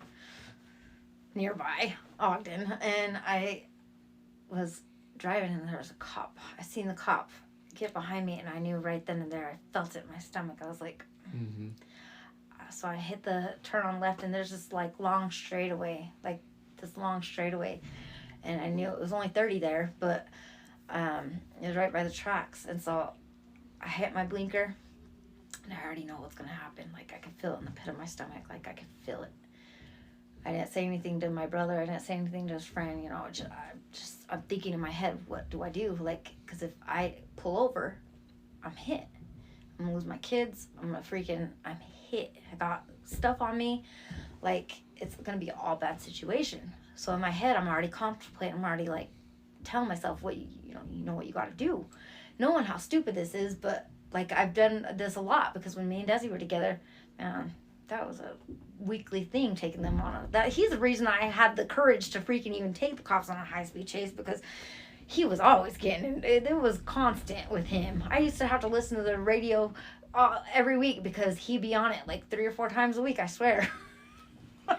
nearby Ogden, and I was driving, and there was a cop. I seen the cop get behind me, and I knew right then and there. I felt it in my stomach. I was like, So I hit the turn on left, and there's this long straightaway, and I knew it was only 30 there, but it was right by the tracks, and so I hit my blinker. And I already know what's going to happen. Like, I could feel it in the pit of my stomach. Like, I could feel it. I didn't say anything to my brother. I didn't say anything to his friend. I'm thinking in my head, what do I do? Like, because if I pull over, I'm hit. I'm going to lose my kids. I'm hit. I got stuff on me. Like, it's going to be an all bad situation. So in my head, I'm already contemplating. I'm already, telling myself what, you know what you got to do. Knowing how stupid this is, but... Like, I've done this a lot because when me and Desi were together, that was a weekly thing, taking them on he's the reason I had the courage to freaking even take the cops on a high-speed chase, because he was always getting it was constant with him. I used to have to listen to the radio every week because he'd be on it 3 or 4 times a week, I swear.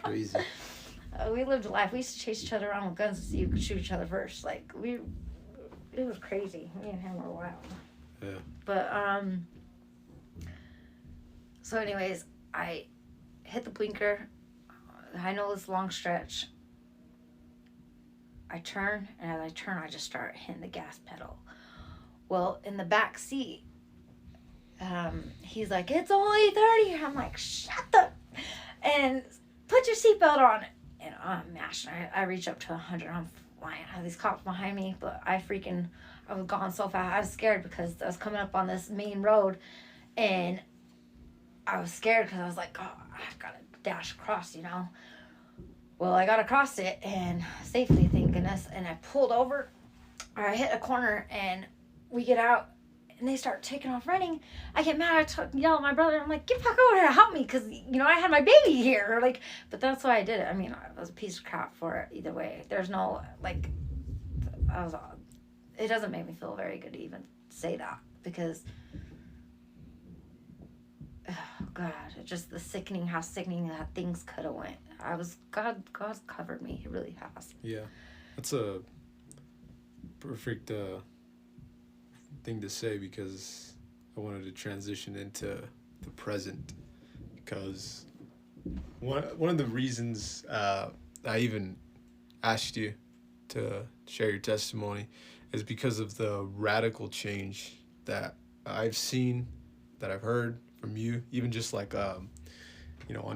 Crazy. We lived a life. We used to chase each other around with guns to see who could shoot each other first. It was crazy. Me and him were wild. Yeah. But, so anyways, I hit the blinker. I know this long stretch. I turn, and as I turn, I just start hitting the gas pedal. Well, in the back seat, he's like, "It's only 30." I'm like, "Shut the," and put your seatbelt on. And I'm mashing. I reach up to 100. I'm flying. I have these cops behind me, but I was gone so fast. I was scared because I was coming up on this main road, and I was scared because I was like, "Oh, I've got to dash across," you know. Well, I got across it and safely, thank goodness. And I pulled over, or I hit a corner, and we get out, and they start taking off running. I get mad. I yell at my brother. I'm like, "Get back over here, help me," because I had my baby here. Like, but that's why I did it. I mean, I was a piece of crap for it either way. There's no like, it doesn't make me feel very good to even say that because. Oh God, it's just the sickening, how sickening that things could have went. God's covered me. He really has. Yeah. That's a perfect thing to say because I wanted to transition into the present because one of the reasons I even asked you to share your testimony is because of the radical change that I've seen, that I've heard from you, even just like on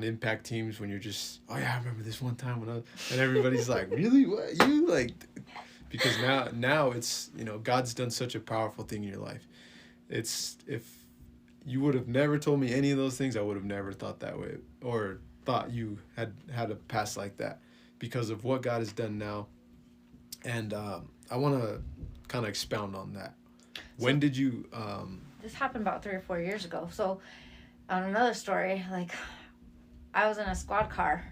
impact teams when you're just, "Oh yeah, I remember this one time and everybody's like, "Really? What? You like?" Because now it's, God's done such a powerful thing in your life. It's, if you would have never told me any of those things, I would have never thought that way or thought you had a past like that because of what God has done now. And I want to kind of expound on that. When did you this happened about 3 or 4 years ago. So on another story, like I was in a squad car.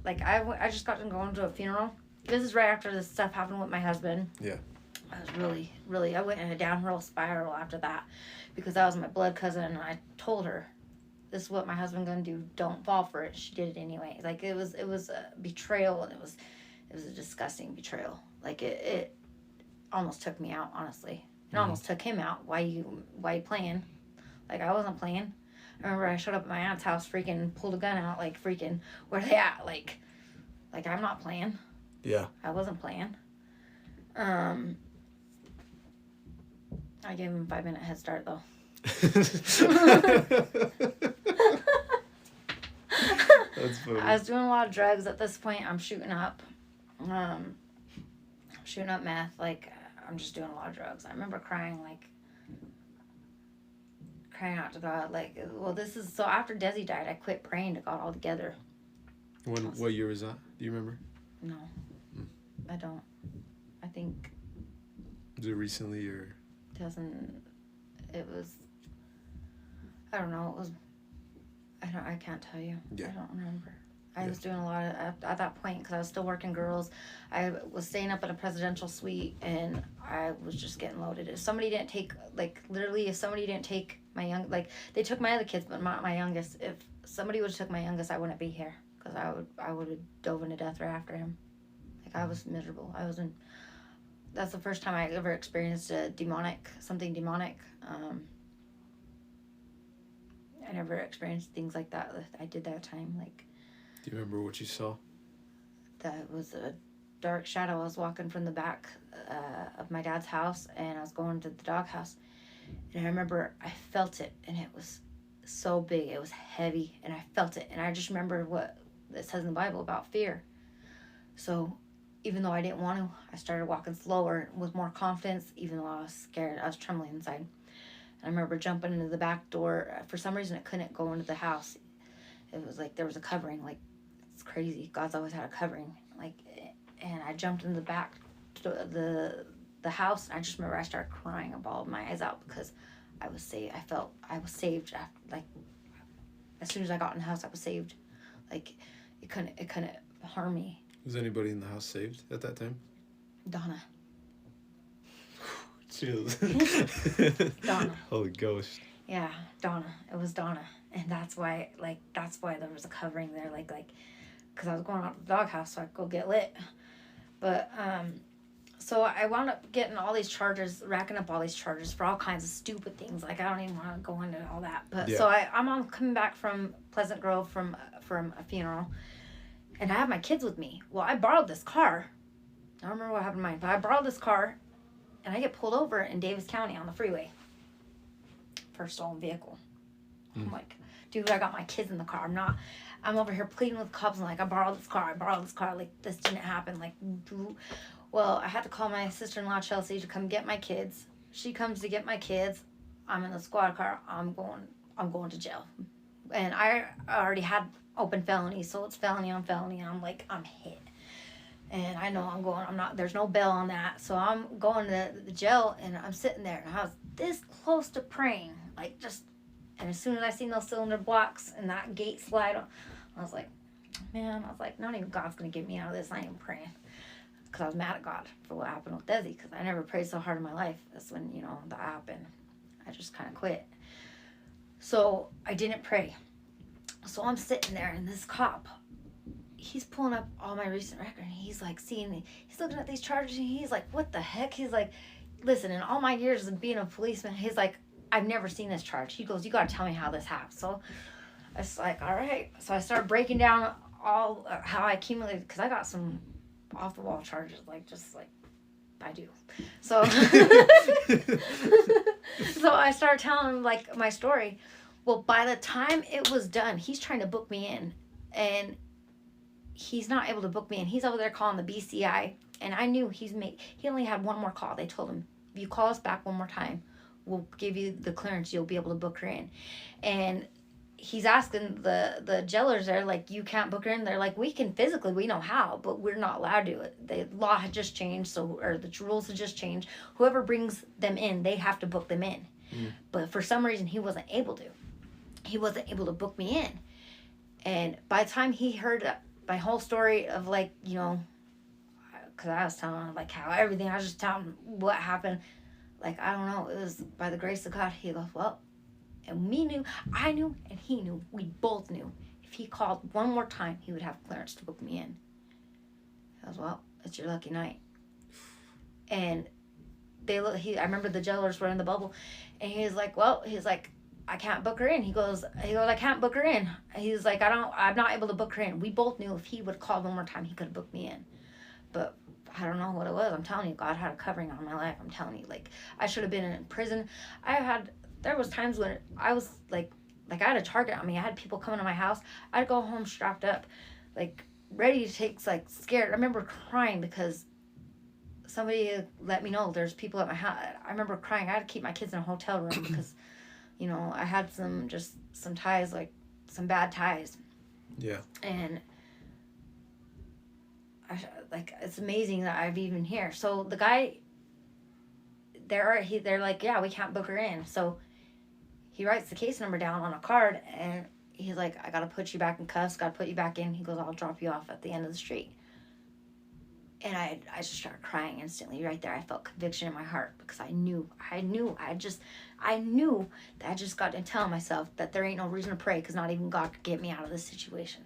Like I just got done going to a funeral. This is right after this stuff happened with my husband. Yeah. I was really, I went in a downhill spiral after that because that was my blood cousin, and I told her, "This is what my husband gonna do. Don't fall for it." She did it anyway. Like it was a betrayal, and it was a disgusting betrayal. Like it almost took me out, honestly. It almost took him out. Why you playing? Like I wasn't playing. I remember I showed up at my aunt's house, freaking pulled a gun out, like freaking, where they at? Like I'm not playing. Yeah. I wasn't playing. I gave him a 5-minute head start though. That's funny. I was doing a lot of drugs at this point. I'm shooting up meth. Like I'm just doing a lot of drugs. I remember crying out to God. Like, well, this is so. After Desi died, I quit praying to God altogether. What year was that? Do you remember? No, I don't. I think. Was it recently or? It was. I don't know. It was. I can't tell you. Yeah. I don't remember. I was doing a lot of, at that point, because I was still working girls. I was staying up in a presidential suite, and I was just getting loaded. If somebody didn't take, they took my other kids, but not my youngest. If somebody would have took my youngest, I wouldn't be here, because I would have dove into death right after him. Like, I was miserable. That's the first time I ever experienced something demonic. I never experienced things like that. I did that time, like. Do you remember what you saw? That was a dark shadow. I was walking from the back of my dad's house, and I was going to the doghouse. And I remember I felt it, and it was so big. It was heavy, and I felt it. And I just remember what it says in the Bible about fear. So even though I didn't want to, I started walking slower with more confidence, even though I was scared. I was trembling inside. And I remember jumping into the back door. For some reason, it couldn't go into the house. It was like there was a covering. Like, it's crazy. God's always had a covering. Like, and I jumped in the back to the house, and I just remember I started crying and bawled my eyes out because I was saved. I felt I was saved. After, like, as soon as I got in the house, I was saved. Like, it couldn't harm me. Was anybody in the house saved at that time? Donna. Chills. Donna. Holy Ghost. Yeah, Donna. It was Donna. And that's why there was a covering there, because I was going out to the doghouse so I could go get lit. But, so I wound up getting all these charges, racking up all these charges for all kinds of stupid things. Like, I don't even want to go into all that. But, yeah. So I'm coming back from Pleasant Grove from a funeral. And I have my kids with me. Well, I borrowed this car. I don't remember what happened to mine, but I borrowed this car, and I get pulled over in Davis County on the freeway for a stolen vehicle. I'm like, dude, I got my kids in the car. I'm over here pleading with cops. I'm like, I borrowed this car. Like, this didn't happen. Like, well, I had to call my sister-in-law, Chelsea, to come get my kids. She comes to get my kids. I'm in the squad car. I'm going to jail. And I already had open felony, so it's felony on felony. And I'm like, I'm hit. And I know there's no bail on that. So I'm going to the jail, and I'm sitting there. And I was this close to praying. Like, just, and as soon as I seen those cylinder blocks and that gate slide, I was like, man, not even God's going to get me out of this. I ain't even praying. Because I was mad at God for what happened with Desi. Because I never prayed so hard in my life. That's when, that happened. I just kind of quit. So I didn't pray. So I'm sitting there, and this cop, he's pulling up all my recent record, and he's like he's looking at these charges, and he's like, what the heck? He's like, listen, in all my years of being a policeman, he's like, I've never seen this charge. He goes, you got to tell me how this happened. So I was like, all right. So I started breaking down all how I accumulated, because I got some off the wall charges, just like I do. So so I started telling him like my story. Well, by the time it was done, he's trying to book me in, and he's not able to book me in. He's over there calling the BCI, and I knew he only had one more call. They told him, if you call us back one more time, we'll give you the clearance. You'll be able to book her in. And he's asking the jailers there, like, you can't book her in. They're like, we can physically, we know how, but we're not allowed to. The law had just changed, or the rules had just changed. Whoever brings them in, they have to book them in. But for some reason, he wasn't able to. He wasn't able to book me in. And by the time he heard my whole story of, like, because I was telling him, like, how everything, I was just telling him what happened. Like, I don't know, it was by the grace of God. He goes, well, and I knew, and he knew, we both knew, if he called one more time, he would have clearance to book me in. I was, well, it's your lucky night. And I remember the jailers were in the bubble, and he's like, I can't book her in. He goes, I can't book her in. He's like, I'm not able to book her in. We both knew if he would call one more time, he could have booked me in. But I don't know what it was. I'm telling you, God had a covering on my life. I'm telling you, like, I should have been in prison. There was times when I was like I had a target on me. I had people coming to my house. I'd go home strapped up, like, ready to take, like, scared. I remember crying because somebody let me know there's people at my house. I remember crying. I had to keep my kids in a hotel room because, I had some ties, like, some bad ties. Yeah. And it's amazing that I've even here. So the guy, they're like, yeah, we can't book her in. So he writes the case number down on a card, and he's like, I got to put you back in cuffs, got to put you back in. He goes, I'll drop you off at the end of the street. And I just started crying instantly right there. I felt conviction in my heart because I knew that I just got to tell myself that there ain't no reason to pray, because not even God could get me out of this situation.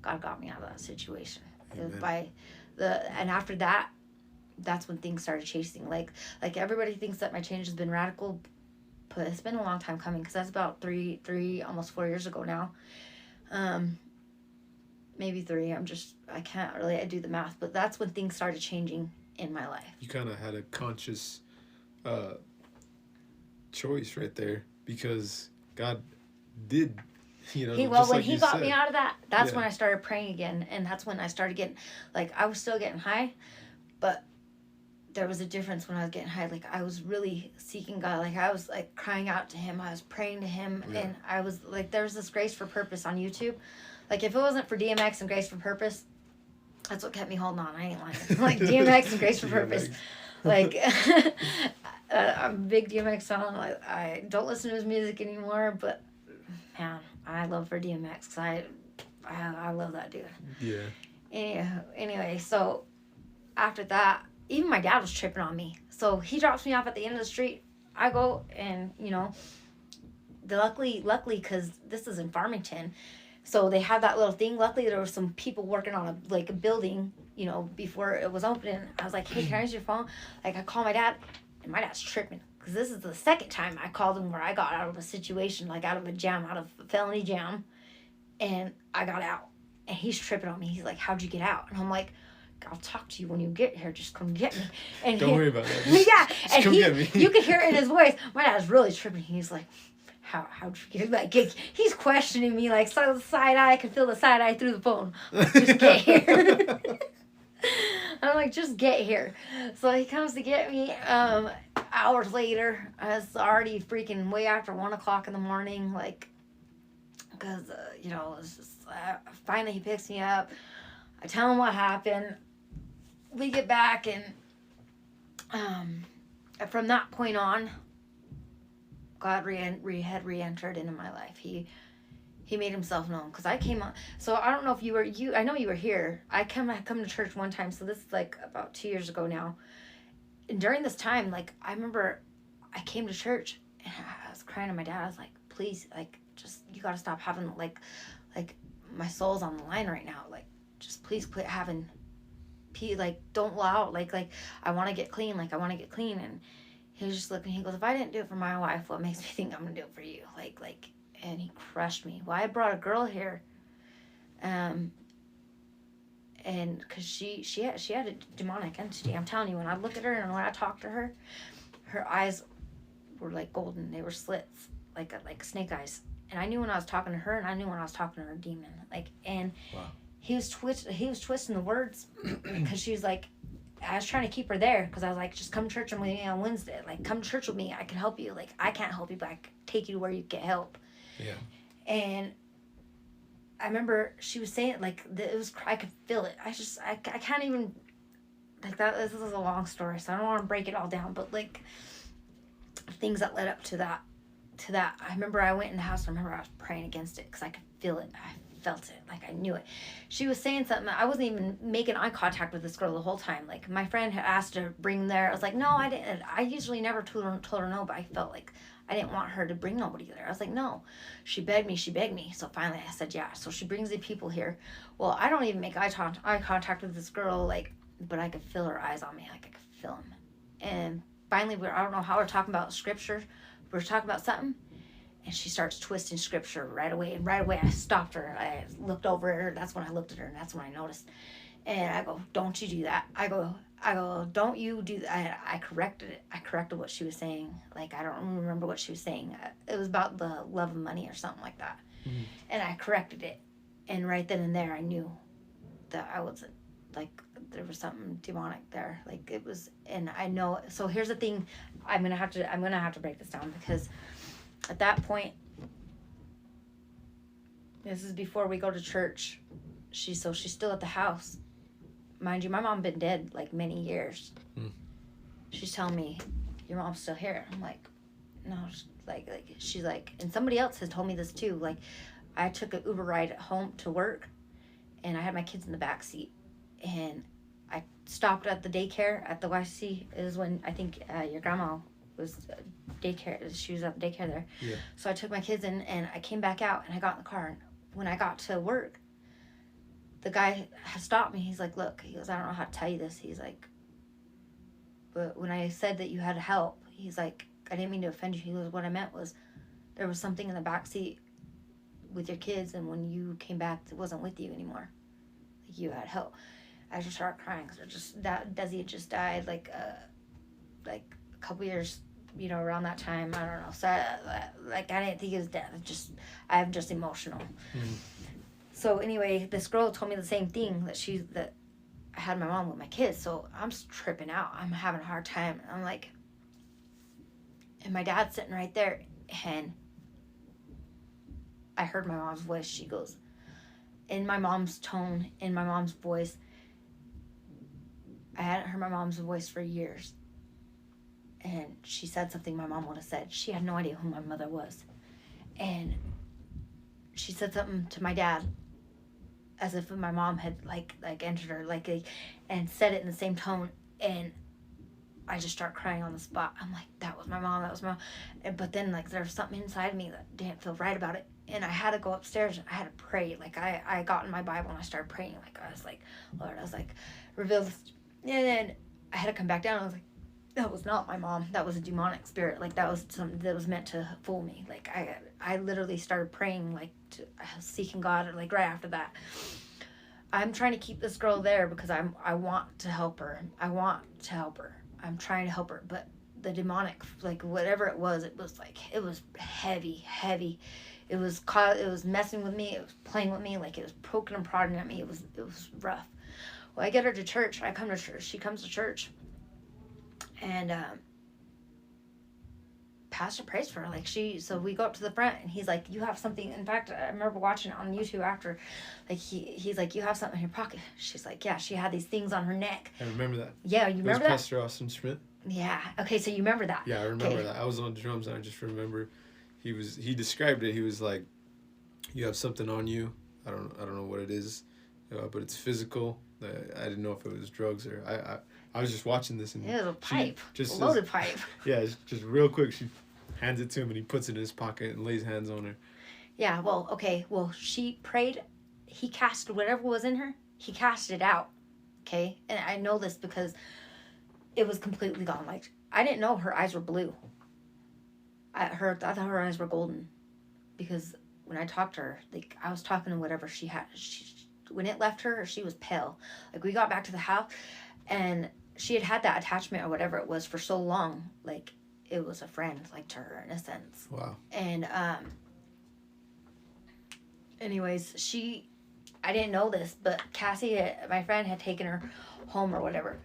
God got me out of that situation. And after that, that's when things started chasing. Like everybody thinks that my change has been radical, but it's been a long time coming, because that's about three, almost 4 years ago now. Maybe 3. I can't really do the math, but that's when things started changing in my life. You kind of had a conscious choice right there, because God did, when he got me out of that, that's when I started praying again, and that's when I started getting, like, I was still getting high, but there was a difference when I was getting high. Like, I was really seeking God. Like, I was, like, crying out to him. I was praying to him, and I was, like, there was this Grace for Purpose on YouTube. Like, if it wasn't for DMX and Grace for Purpose, that's what kept me holding on. I ain't lying. Like, DMX and Grace for Purpose. Like, I'm a big DMX fan. I don't listen to his music anymore, but, man, I love for DMX, because I love that dude. Yeah. Anyway, so after that, even my dad was tripping on me. So he drops me off at the end of the street. I go, and, luckily, because this is in Farmington, so they have that little thing. Luckily, there were some people working on a building, before it was opening. I was like, hey, can I use your phone? Like, I call my dad, and my dad's tripping, because this is the second time I called him where I got out of a situation, like, out of a felony jam, and I got out. And he's tripping on me. He's like, how'd you get out? And I'm like, I'll talk to you when you get here. Just come get me. And Don't worry about that. Just and come get me. You could hear it in his voice. My dad's really tripping. He's like, how'd you get, like, he's questioning me, like, so the side eye. I can feel the side eye through the phone. Like, just get here. I'm like, just get here. So he comes to get me. Hours later, it's already freaking way after 1 o'clock in the morning, like, because, it's just, finally he picks me up. I tell him what happened. We get back, and from that point on, God had re-entered into my life. He made himself known, because I came on. So I don't know if I know you were here. I come to church one time, so this is like about 2 years ago now. And during this time, like, I remember I came to church and I was crying to my dad. I was like, please, like, just, you got to stop having, like, my soul's on the line right now. Like, just please quit having like, don't allow, like, I want to get clean. Like, I want to get clean. And he was just looking, he goes, if I didn't do it for my wife, what makes me think I'm going to do it for you? Like, and he crushed me. Well, I brought a girl here. And because she had a demonic entity. I'm telling you, when I look at her and when I talk to her, her eyes were like golden. They were slits, like snake eyes. And I knew when I was talking to her, and I knew when I was talking to her demon. Like, and wow. He was twisting the words, because she was like, I was trying to keep her there, because I was like, just come to church with me on Wednesday. Like, come to church with me. I can help you. Like, I can't help you, but I can take you to where you get help. Yeah. And I remember she was saying, like, it was, I could feel it. I can't even, like, that. This is a long story, so I don't want to break it all down, but, like, things that led up to that. I remember I went in the house, and I remember I was praying against it, because I could feel it. I felt it, like, I knew it. She was saying something. I wasn't even making eye contact with this girl the whole time. Like, my friend had asked to bring there. I was like, no, I didn't. I usually never told her no, but I felt like I didn't want her to bring nobody there. I was like, no. She begged me. So finally I said, yeah. So she brings the people here. Well, I don't even make eye contact with this girl, like, but I could feel her eyes on me. Like, I could feel them. And finally, I don't know how we're talking about scripture. We're talking about something. And she starts twisting scripture right away. And right away, I stopped her. I looked over at her. That's when I looked at her, and that's when I noticed. And I go, don't you do that. I go, don't you do that. I corrected it. I corrected what she was saying. Like, I don't remember what she was saying. It was about the love of money or something like that. Mm-hmm. And I corrected it. And right then and there, I knew that I wasn't, like, there was something demonic there. Like, it was, and I know. So here's the thing. I'm gonna have to break this down, because at that point, this is before we go to church. She's still at the house. Mind you, my mom been dead like many years. She's telling me, your mom's still here. I'm like, no, she's like, and somebody else has told me this too. Like, I took an Uber ride home to work, and I had my kids in the back seat, and I stopped at the daycare at the YC. It was when I think your grandma was daycare. She was at the daycare there. Yeah. So I took my kids in, and I came back out, and I got in the car. And when I got to work, the guy stopped me. He's like, look, he goes, I don't know how to tell you this. He's like, but when I said that you had help, he's like, I didn't mean to offend you. He goes, what I meant was there was something in the back seat with your kids, and when you came back, it wasn't with you anymore. Like, you had help. I just started crying, because Desi had just died like a couple years, around that time. I don't know. So I didn't think it was death. I'm just emotional. Mm-hmm. So anyway, this girl told me the same thing, that I had my mom with my kids. So I'm tripping out. I'm having a hard time. I'm like, and my dad's sitting right there, and I heard my mom's voice. She goes, in my mom's tone, in my mom's voice. I hadn't heard my mom's voice for years. And she said something my mom would have said. She had no idea who my mother was. And she said something to my dad, as if my mom had like entered her, and said it in the same tone. And I just start crying on the spot. I'm like, that was my mom. But then, like, there was something inside me that didn't feel right about it. And I had to go upstairs, and I had to pray. Like, I got in my Bible, and I started praying. Like, I was like, Lord, reveal this. And then I had to come back down. I was like, that was not my mom. That was a demonic spirit. Like, that was something that was meant to fool me. Like, I literally started praying, like, seeking God, like, right after that. I'm trying to keep this girl there because I want to help her. I'm trying to help her, but the demonic, like whatever it was like it was heavy. It was messing with me. It was playing with me. Like it was poking and prodding at me. It was rough. Well, I get her to church. I come to church. She comes to church, and pastor prays for her. Like so we go up to the front, and he's like, "You have something." In fact, I remember watching it on YouTube after. Like he's like, "You have something in your pocket." She's like, "Yeah." She had these things on her neck. I remember that. Yeah, you remember that? Pastor Austin Schmidt. Yeah. Okay, so you remember that? Yeah, I remember that. I was on drums, and I just remember he described it. He was like, "You have something on you. I don't know what it is, but it's physical." I didn't know if it was drugs or I was just watching this, and it was a pipe, just a loaded pipe. Yeah, just real quick, she hands it to him, and he puts it in his pocket and lays hands on her. Yeah. Well, okay. Well, she prayed. He cast whatever was in her. He cast it out. Okay, and I know this because it was completely gone. Like I didn't know her eyes were blue. I thought her eyes were golden, because when I talked to her, like I was talking to whatever she had. When it left her, she was pale. Like we got back to the house, and she had that attachment or whatever it was for so long. Like it was a friend, like to her in a sense. Wow. And anyways, I didn't know this, but Cassie, my friend, had taken her home or whatever.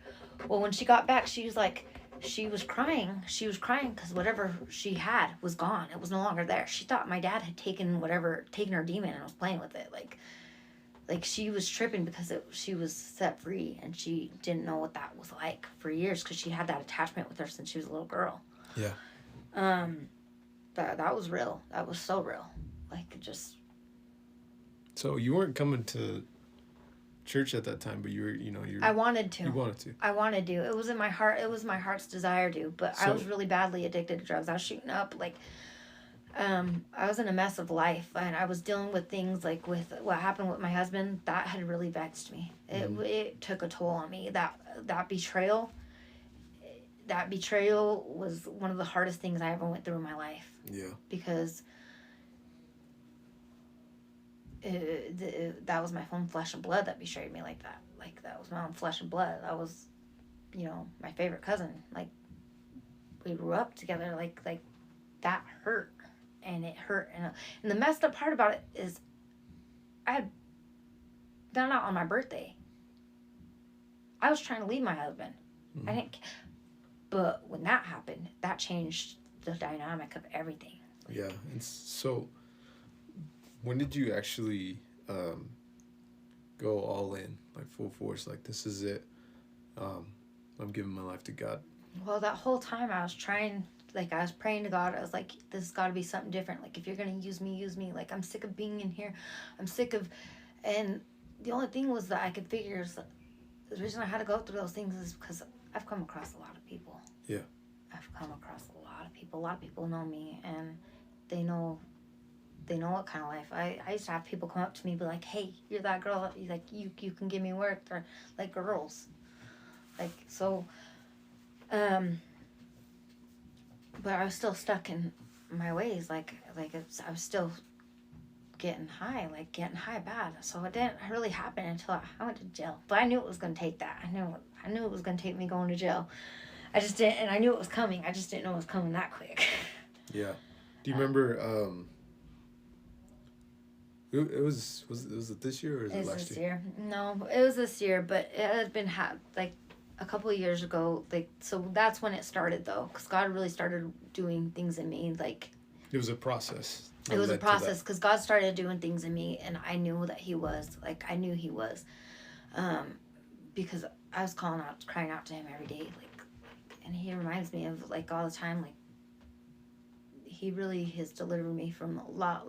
Well, when she got back, she was like, she was crying because whatever she had was gone. It was no longer there. She thought my dad had taken her demon and was playing with it. Like she was tripping because she was set free, and she didn't know what that was like for years because she had that attachment with her since she was a little girl. Yeah. That was real. That was so real. Like just. So you weren't coming to church at that time, but you were. I wanted to. You wanted to. I wanted to. It was in my heart. It was my heart's desire to. But I was really badly addicted to drugs. I was shooting up like. I was in a mess of life, and I was dealing with things like with what happened with my husband. That had really vexed me. It took a toll on me. That betrayal. That betrayal was one of the hardest things I ever went through in my life. Yeah. Because that was my own flesh and blood that betrayed me like that. Like that was my own flesh and blood. That was, my favorite cousin. Like we grew up together. Like that hurt. And it hurt. And the messed up part about it is I had found out on my birthday. I was trying to leave my husband. Mm-hmm. I didn't. But when that happened, that changed the dynamic of everything. Yeah. And so when did you actually go all in, like full force? Like, this is it. I'm giving my life to God. Well, that whole time I was trying... Like, I was praying to God. I was like, this has got to be something different. Like, if you're going to use me, use me. Like, I'm sick of being in here. I'm sick of... And the only thing was that I could figure is the reason I had to go through those things is because I've come across a lot of people. Yeah. I've come across a lot of people. A lot of people know me, and they know what kind of life. I used to have people come up to me and be like, hey, you're that girl. Like, you can give me work. Or, like, girls. Like, so... But I was still stuck in my ways, I was still getting high bad. So it didn't really happen until I went to jail. But I knew it was going to take that. I knew it was going to take me going to jail. I just didn't, and I knew it was coming. I just didn't know it was coming that quick. Yeah. Do you remember? It was it this year or is it last year? No, it was this year, but it had been a couple of years ago, so that's when it started, though, because God really started doing things in me, It was a process. It was a process, because God started doing things in me, and I knew that He was, I knew He was, because I was crying out to Him every day, and He reminds me of, all the time, He really has delivered me from a lot,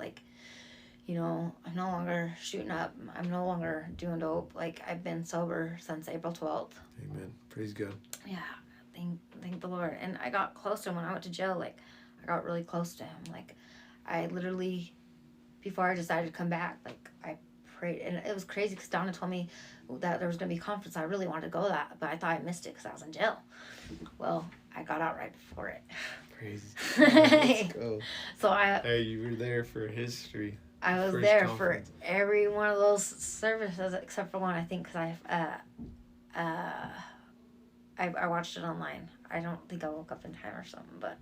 I'm no longer shooting up. I'm no longer doing dope. I've been sober since April 12th. Amen. Praise God. Yeah. Thank the Lord. And I got close to him when I went to jail. I got really close to him. I literally, before I decided to come back, I prayed. And it was crazy because Donna told me that there was going to be a conference. I really wanted to go to that, but I thought I missed it because I was in jail. Well, I got out right before it. Praise God. Let's go. So Hey, you were there for history. I was First there conference. for every one of those services except for one, I think, because I watched it online. I don't think I woke up in time or something, but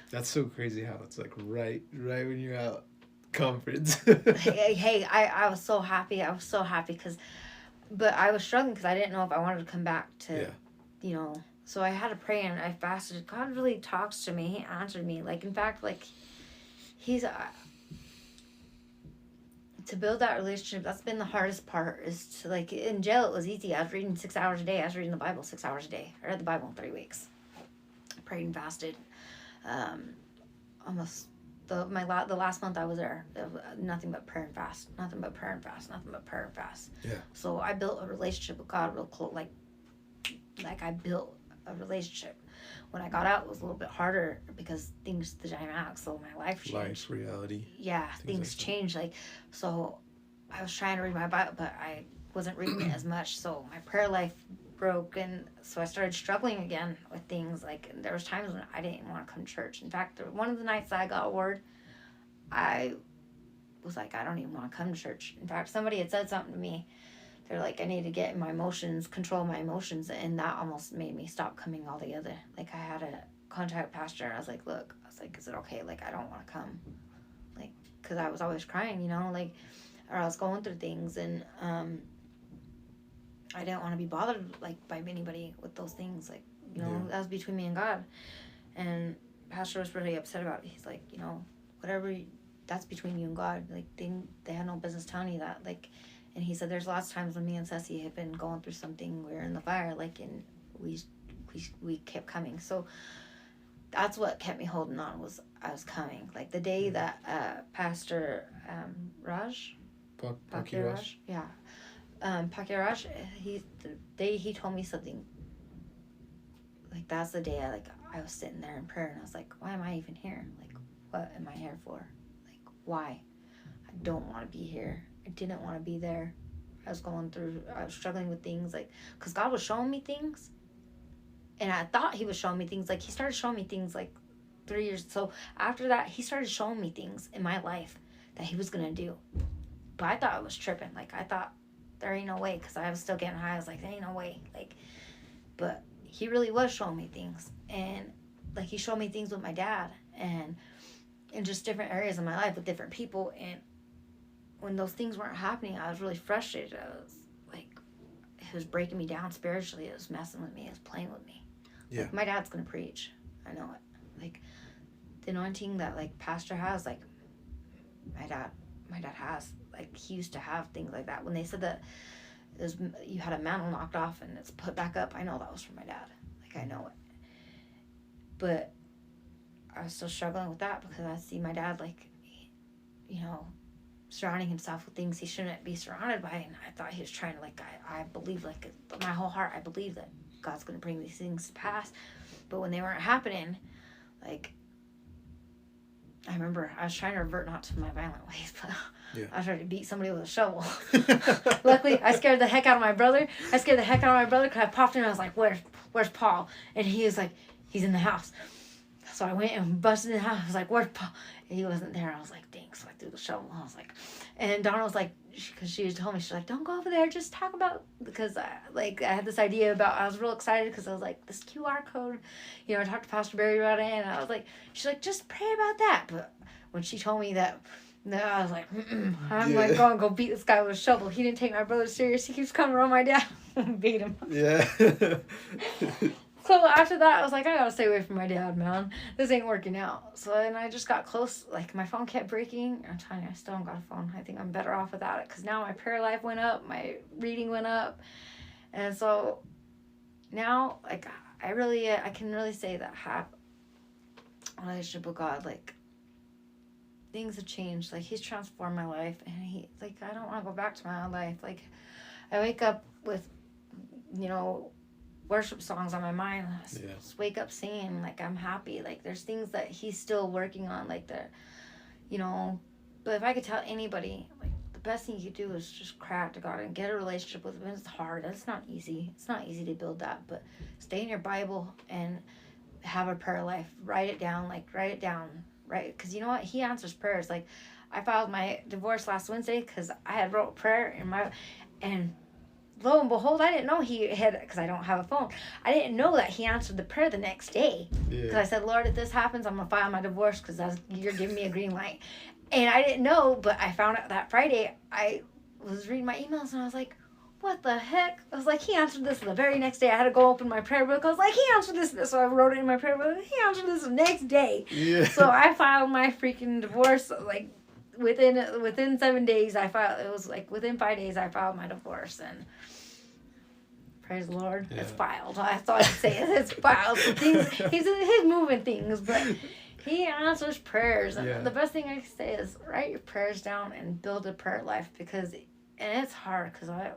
That's so crazy how it's like right when you're out conference. hey, I was so happy. I was so happy but I was struggling because I didn't know if I wanted to come back to, Yeah. you know. So I had to pray and I fasted. God really talks to me. He answered me. Like, in fact, like, he's to build that relationship. That's been the hardest part. Is to, like, in jail it was easy. I was reading 6 hours a day. I was reading the Bible 6 hours a day. I read the Bible in 3 weeks. Prayed and fasted. Almost the last month I was there, it was nothing but prayer and fast, nothing but prayer and fast, nothing but prayer and fast. Yeah. So I built a relationship with God real close, like I built a relationship. When I got out, it was a little bit harder because the dynamics, so my life changed. Life, reality. Yeah, things changed. Like, so I was trying to read my Bible, but I wasn't reading it as much. So my prayer life broke, and so I started struggling again with things. Like, there was times when I didn't want to come to church. In fact, one of the nights that I got a word, I was like, I don't even want to come to church. In fact, somebody had said something to me. They're like, I need to get my emotions, control my emotions, and that almost made me stop coming altogether. Like, I had a contact pastor, and I was like, look, I was like, is it okay? Like, I don't want to come. Like, because I was always crying, you know, like, or I was going through things, and I didn't want to be bothered, like, by anybody with those things. Like, you know, that was between me and God. And pastor was really upset about it. He's like, you know, that's between you and God. Like, they had no business telling you that. Like, and he said there's lots of times when me and Ceci had been going through something, we were in the fire, like, and we kept coming. So that's what kept me holding on, was I was coming. Like, the day that Pastor Raj, Pakiraj? yeah, Pakiraj, he told me something. Like, that's the day I was sitting there in prayer, and I was like, why am I even here? Like, what am I here for? Like, why? I don't want to be here. I didn't want to be there. I was struggling with things, like, because God was showing me things, and I thought he was showing me things. Like, he started showing me things, like, 3 years. So after that, he started showing me things in my life that he was going to do. But I thought I was tripping. Like, I thought, there ain't no way, because I was still getting high. I was like, there ain't no way. Like, but he really was showing me things. And, like, he showed me things with my dad, and in just different areas of my life with different people. And when those things weren't happening, I was really frustrated. I was like, it was breaking me down spiritually. It was messing with me. It was playing with me. Yeah. Like, my dad's going to preach. I know it. Like, the anointing that, like, pastor has, like, my dad has. Like, he used to have things like that. When they said that you had a mantle knocked off and it's put back up, I know that was from my dad. Like, I know it. But I was still struggling with that because I see my dad, like, you know, surrounding himself with things he shouldn't be surrounded by. And I thought he was trying to, like, I believe, like, my whole heart, I believe that God's going to bring these things to pass. But when they weren't happening, like, I remember I was trying to revert not to my violent ways, but I tried to beat somebody with a shovel. Luckily, I scared the heck out of my brother. because I popped in and I was like, where's Paul? And he was like, he's in the house. So I went and busted in the house. I was like, where's Paul? And he wasn't there. I was like, dang. So I threw the shovel. I was like, and Donna was like, because she told me, she's like, don't go over there. Just talk about, because I had this idea about, I was real excited because I was like, this QR code, you know, I talked to Pastor Barry about it, and I was like, she's like, just pray about that. But when she told me that, no, I was like, I'm like, going to go beat this guy with a shovel. He didn't take my brother serious. He keeps coming around my dad. Beat him. Yeah. So after that, I was like, I gotta stay away from my dad, man. This ain't working out. So then I just got close. Like, my phone kept breaking. I'm telling you, I still don't got a phone. I think I'm better off without it, because now my prayer life went up, my reading went up. And so now, like, I can really say that I have a relationship with God. Like, things have changed. Like, he's transformed my life, and I don't want to go back to my old life. Like, I wake up with, you know, worship songs on my mind. I just wake up singing, like, I'm happy. Like, there's things that he's still working on, like, you know. But if I could tell anybody, like, the best thing you could do is just cry out to God and get a relationship with him. It's hard. It's not easy. It's not easy to build that. But stay in your Bible and have a prayer life. Write it down. Right? Because you know what? He answers prayers. Like, I filed my divorce last Wednesday because I had wrote a prayer in my, and lo and behold, I didn't know he had, because I don't have a phone. I didn't know that he answered the prayer the next day. Because I said, Lord, if this happens, I'm going to file my divorce because you're giving me a green light. And I didn't know, but I found out that Friday, I was reading my emails and I was like, what the heck? I was like, he answered this the very next day. I had to go open my prayer book. I was like, he answered this. So I wrote it in my prayer book. He answered this the next day. Yeah. So I filed my freaking divorce, like, within 7 days. I filed, it was like within 5 days I filed my divorce, and praise the Lord, it's filed. That's all I can say is it's filed. So things, he's moving things, but he answers prayers. And the best thing I can say is write your prayers down and build a prayer life, because, and it's hard, because I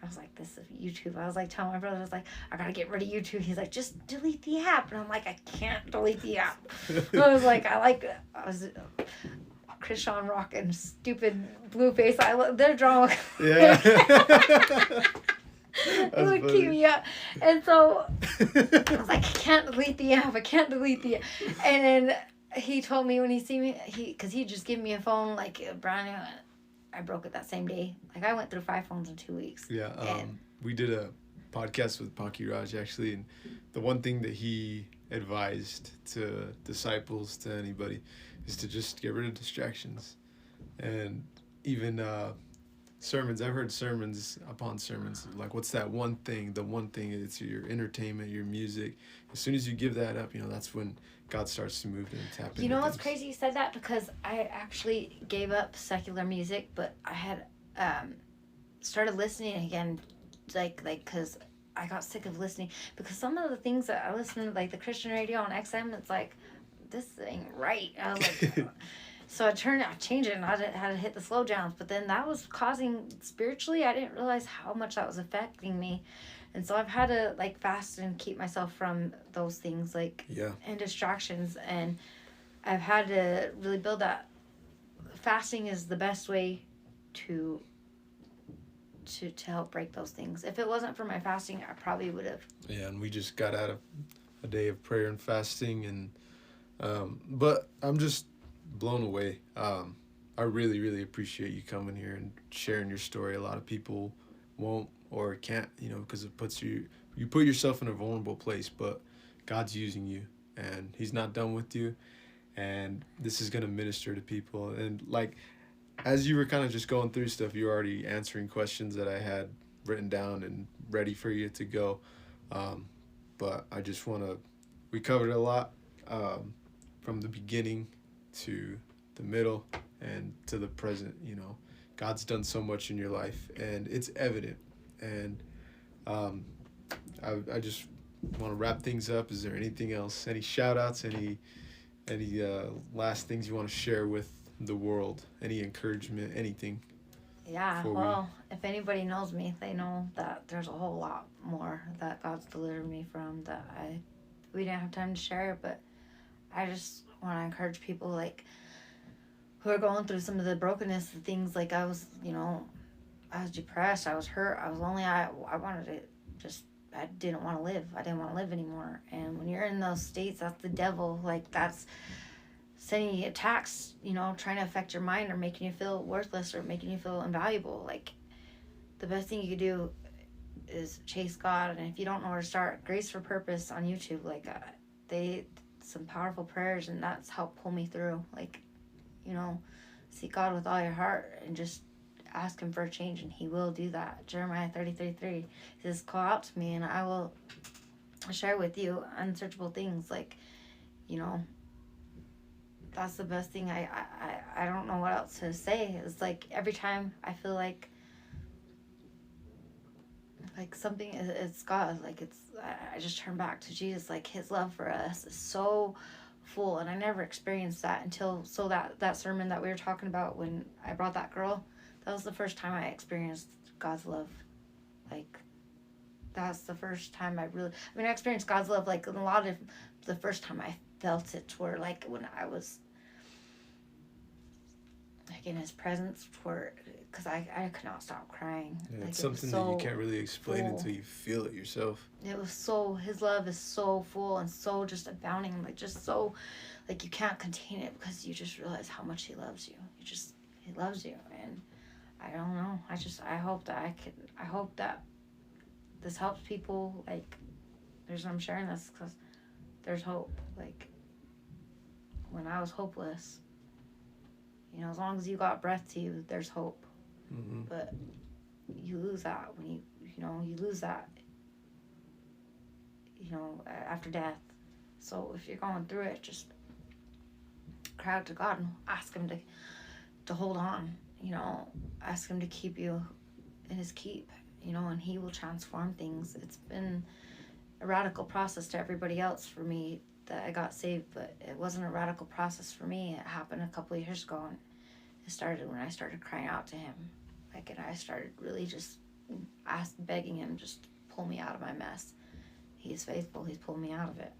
was like, this is YouTube. I was like telling my brother, I was like, I gotta get rid of YouTube. He's like, just delete the app. And I'm like, I can't delete the app. I was like, I was Krishan Rock and stupid Blueface. They're drunk. Yeah. It would keep me up. And so I was like, I can't delete the app. And then he told me when he see me, because he just gave me a phone, like a brand new. I broke it that same day. Like, I went through 5 phones in 2 weeks. Yeah. We did a podcast with Paki Raj, actually, and the one thing that he advised to disciples, to anybody, is to just get rid of distractions. And even sermons, I've heard sermons upon sermons, like, what's that one thing? The one thing, it's your entertainment, your music. As soon as you give that up, that's when God starts to move and tap into. You know what's crazy you said that? Because I actually gave up secular music, but I had started listening again, like because I got sick of listening, because some of the things that I listen to, like the Christian radio on XM, it's like, this ain't right. I was like, so I changed it, and I had to hit the slow downs. But then that was causing, spiritually, I didn't realize how much that was affecting me. And so I've had to, like, fast and keep myself from those things, like, and distractions. And I've had to really build that. Fasting is the best way to help break those things. If it wasn't for my fasting, I probably would have. Yeah, and we just got out of a day of prayer and fasting, and but I'm just blown away. I really, really appreciate you coming here and sharing your story. A lot of people won't or can't, because it puts you put yourself in a vulnerable place, but God's using you, and he's not done with you, and this is going to minister to people. And, like, as you were kind of just going through stuff, you were already answering questions that I had written down and ready for you to go. But I just we covered a lot, from the beginning to the middle and to the present. God's done so much in your life, and it's evident. And I just want to wrap things up. Is there anything else, any shout outs, any last things you want to share with the world, any encouragement, anything? Yeah, well, if anybody knows me, they know that there's a whole lot more that God's delivered me from that we didn't have time to share. But I just want to encourage people, like, who are going through some of the brokenness and things. Like, I was depressed, I was hurt, I was lonely, I wanted to just, I didn't want to live. I didn't want to live anymore. And when you're in those states, that's the devil. Like, that's sending you attacks, trying to affect your mind or making you feel worthless or making you feel invaluable. Like, the best thing you could do is chase God. And if you don't know where to start, Grace for Purpose on YouTube, like, some powerful prayers, and that's helped pull me through. Like, seek God with all your heart and just ask him for a change, and he will do that. Jeremiah 33:3 says, call out to me and I will share with you unsearchable things. Like, that's the best thing. I don't know what else to say. It's like every time I feel like something, it's God. Like, I just turn back to Jesus. Like, his love for us is so full, and I never experienced that until that sermon that we were talking about when I brought that girl. That was the first time I experienced God's love. Like, that's the first time I experienced God's love, like, in a lot of, the first time I felt it, where, like, when I was like in his presence, because I could not stop crying. Yeah, like, it's something that you can't really explain until you feel it yourself. It was so, his love is so full and so just abounding, like just so, like you can't contain it, because you just realize how much he loves you. He loves you. And I don't know. I hope that this helps people. Like, I'm sharing this because there's hope. Like, when I was hopeless, as long as you got breath to you, there's hope. Mm-hmm. But you lose that when you lose that, after death. So if you're going through it, just cry out to God and ask him to hold on, ask him to keep you in his keep, and he will transform things. It's been a radical process to everybody else for me that I got saved, but it wasn't a radical process for me. It happened a couple of years ago, and it started when I started crying out to him. Like, and I started really just begging him, just pull me out of my mess. He's faithful. He's pulled me out of it.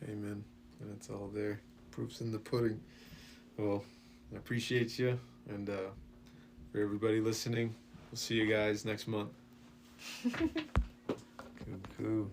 Amen. And it's all there. Proof's in the pudding. Well, I appreciate you. And for everybody listening, we'll see you guys next month. Cool.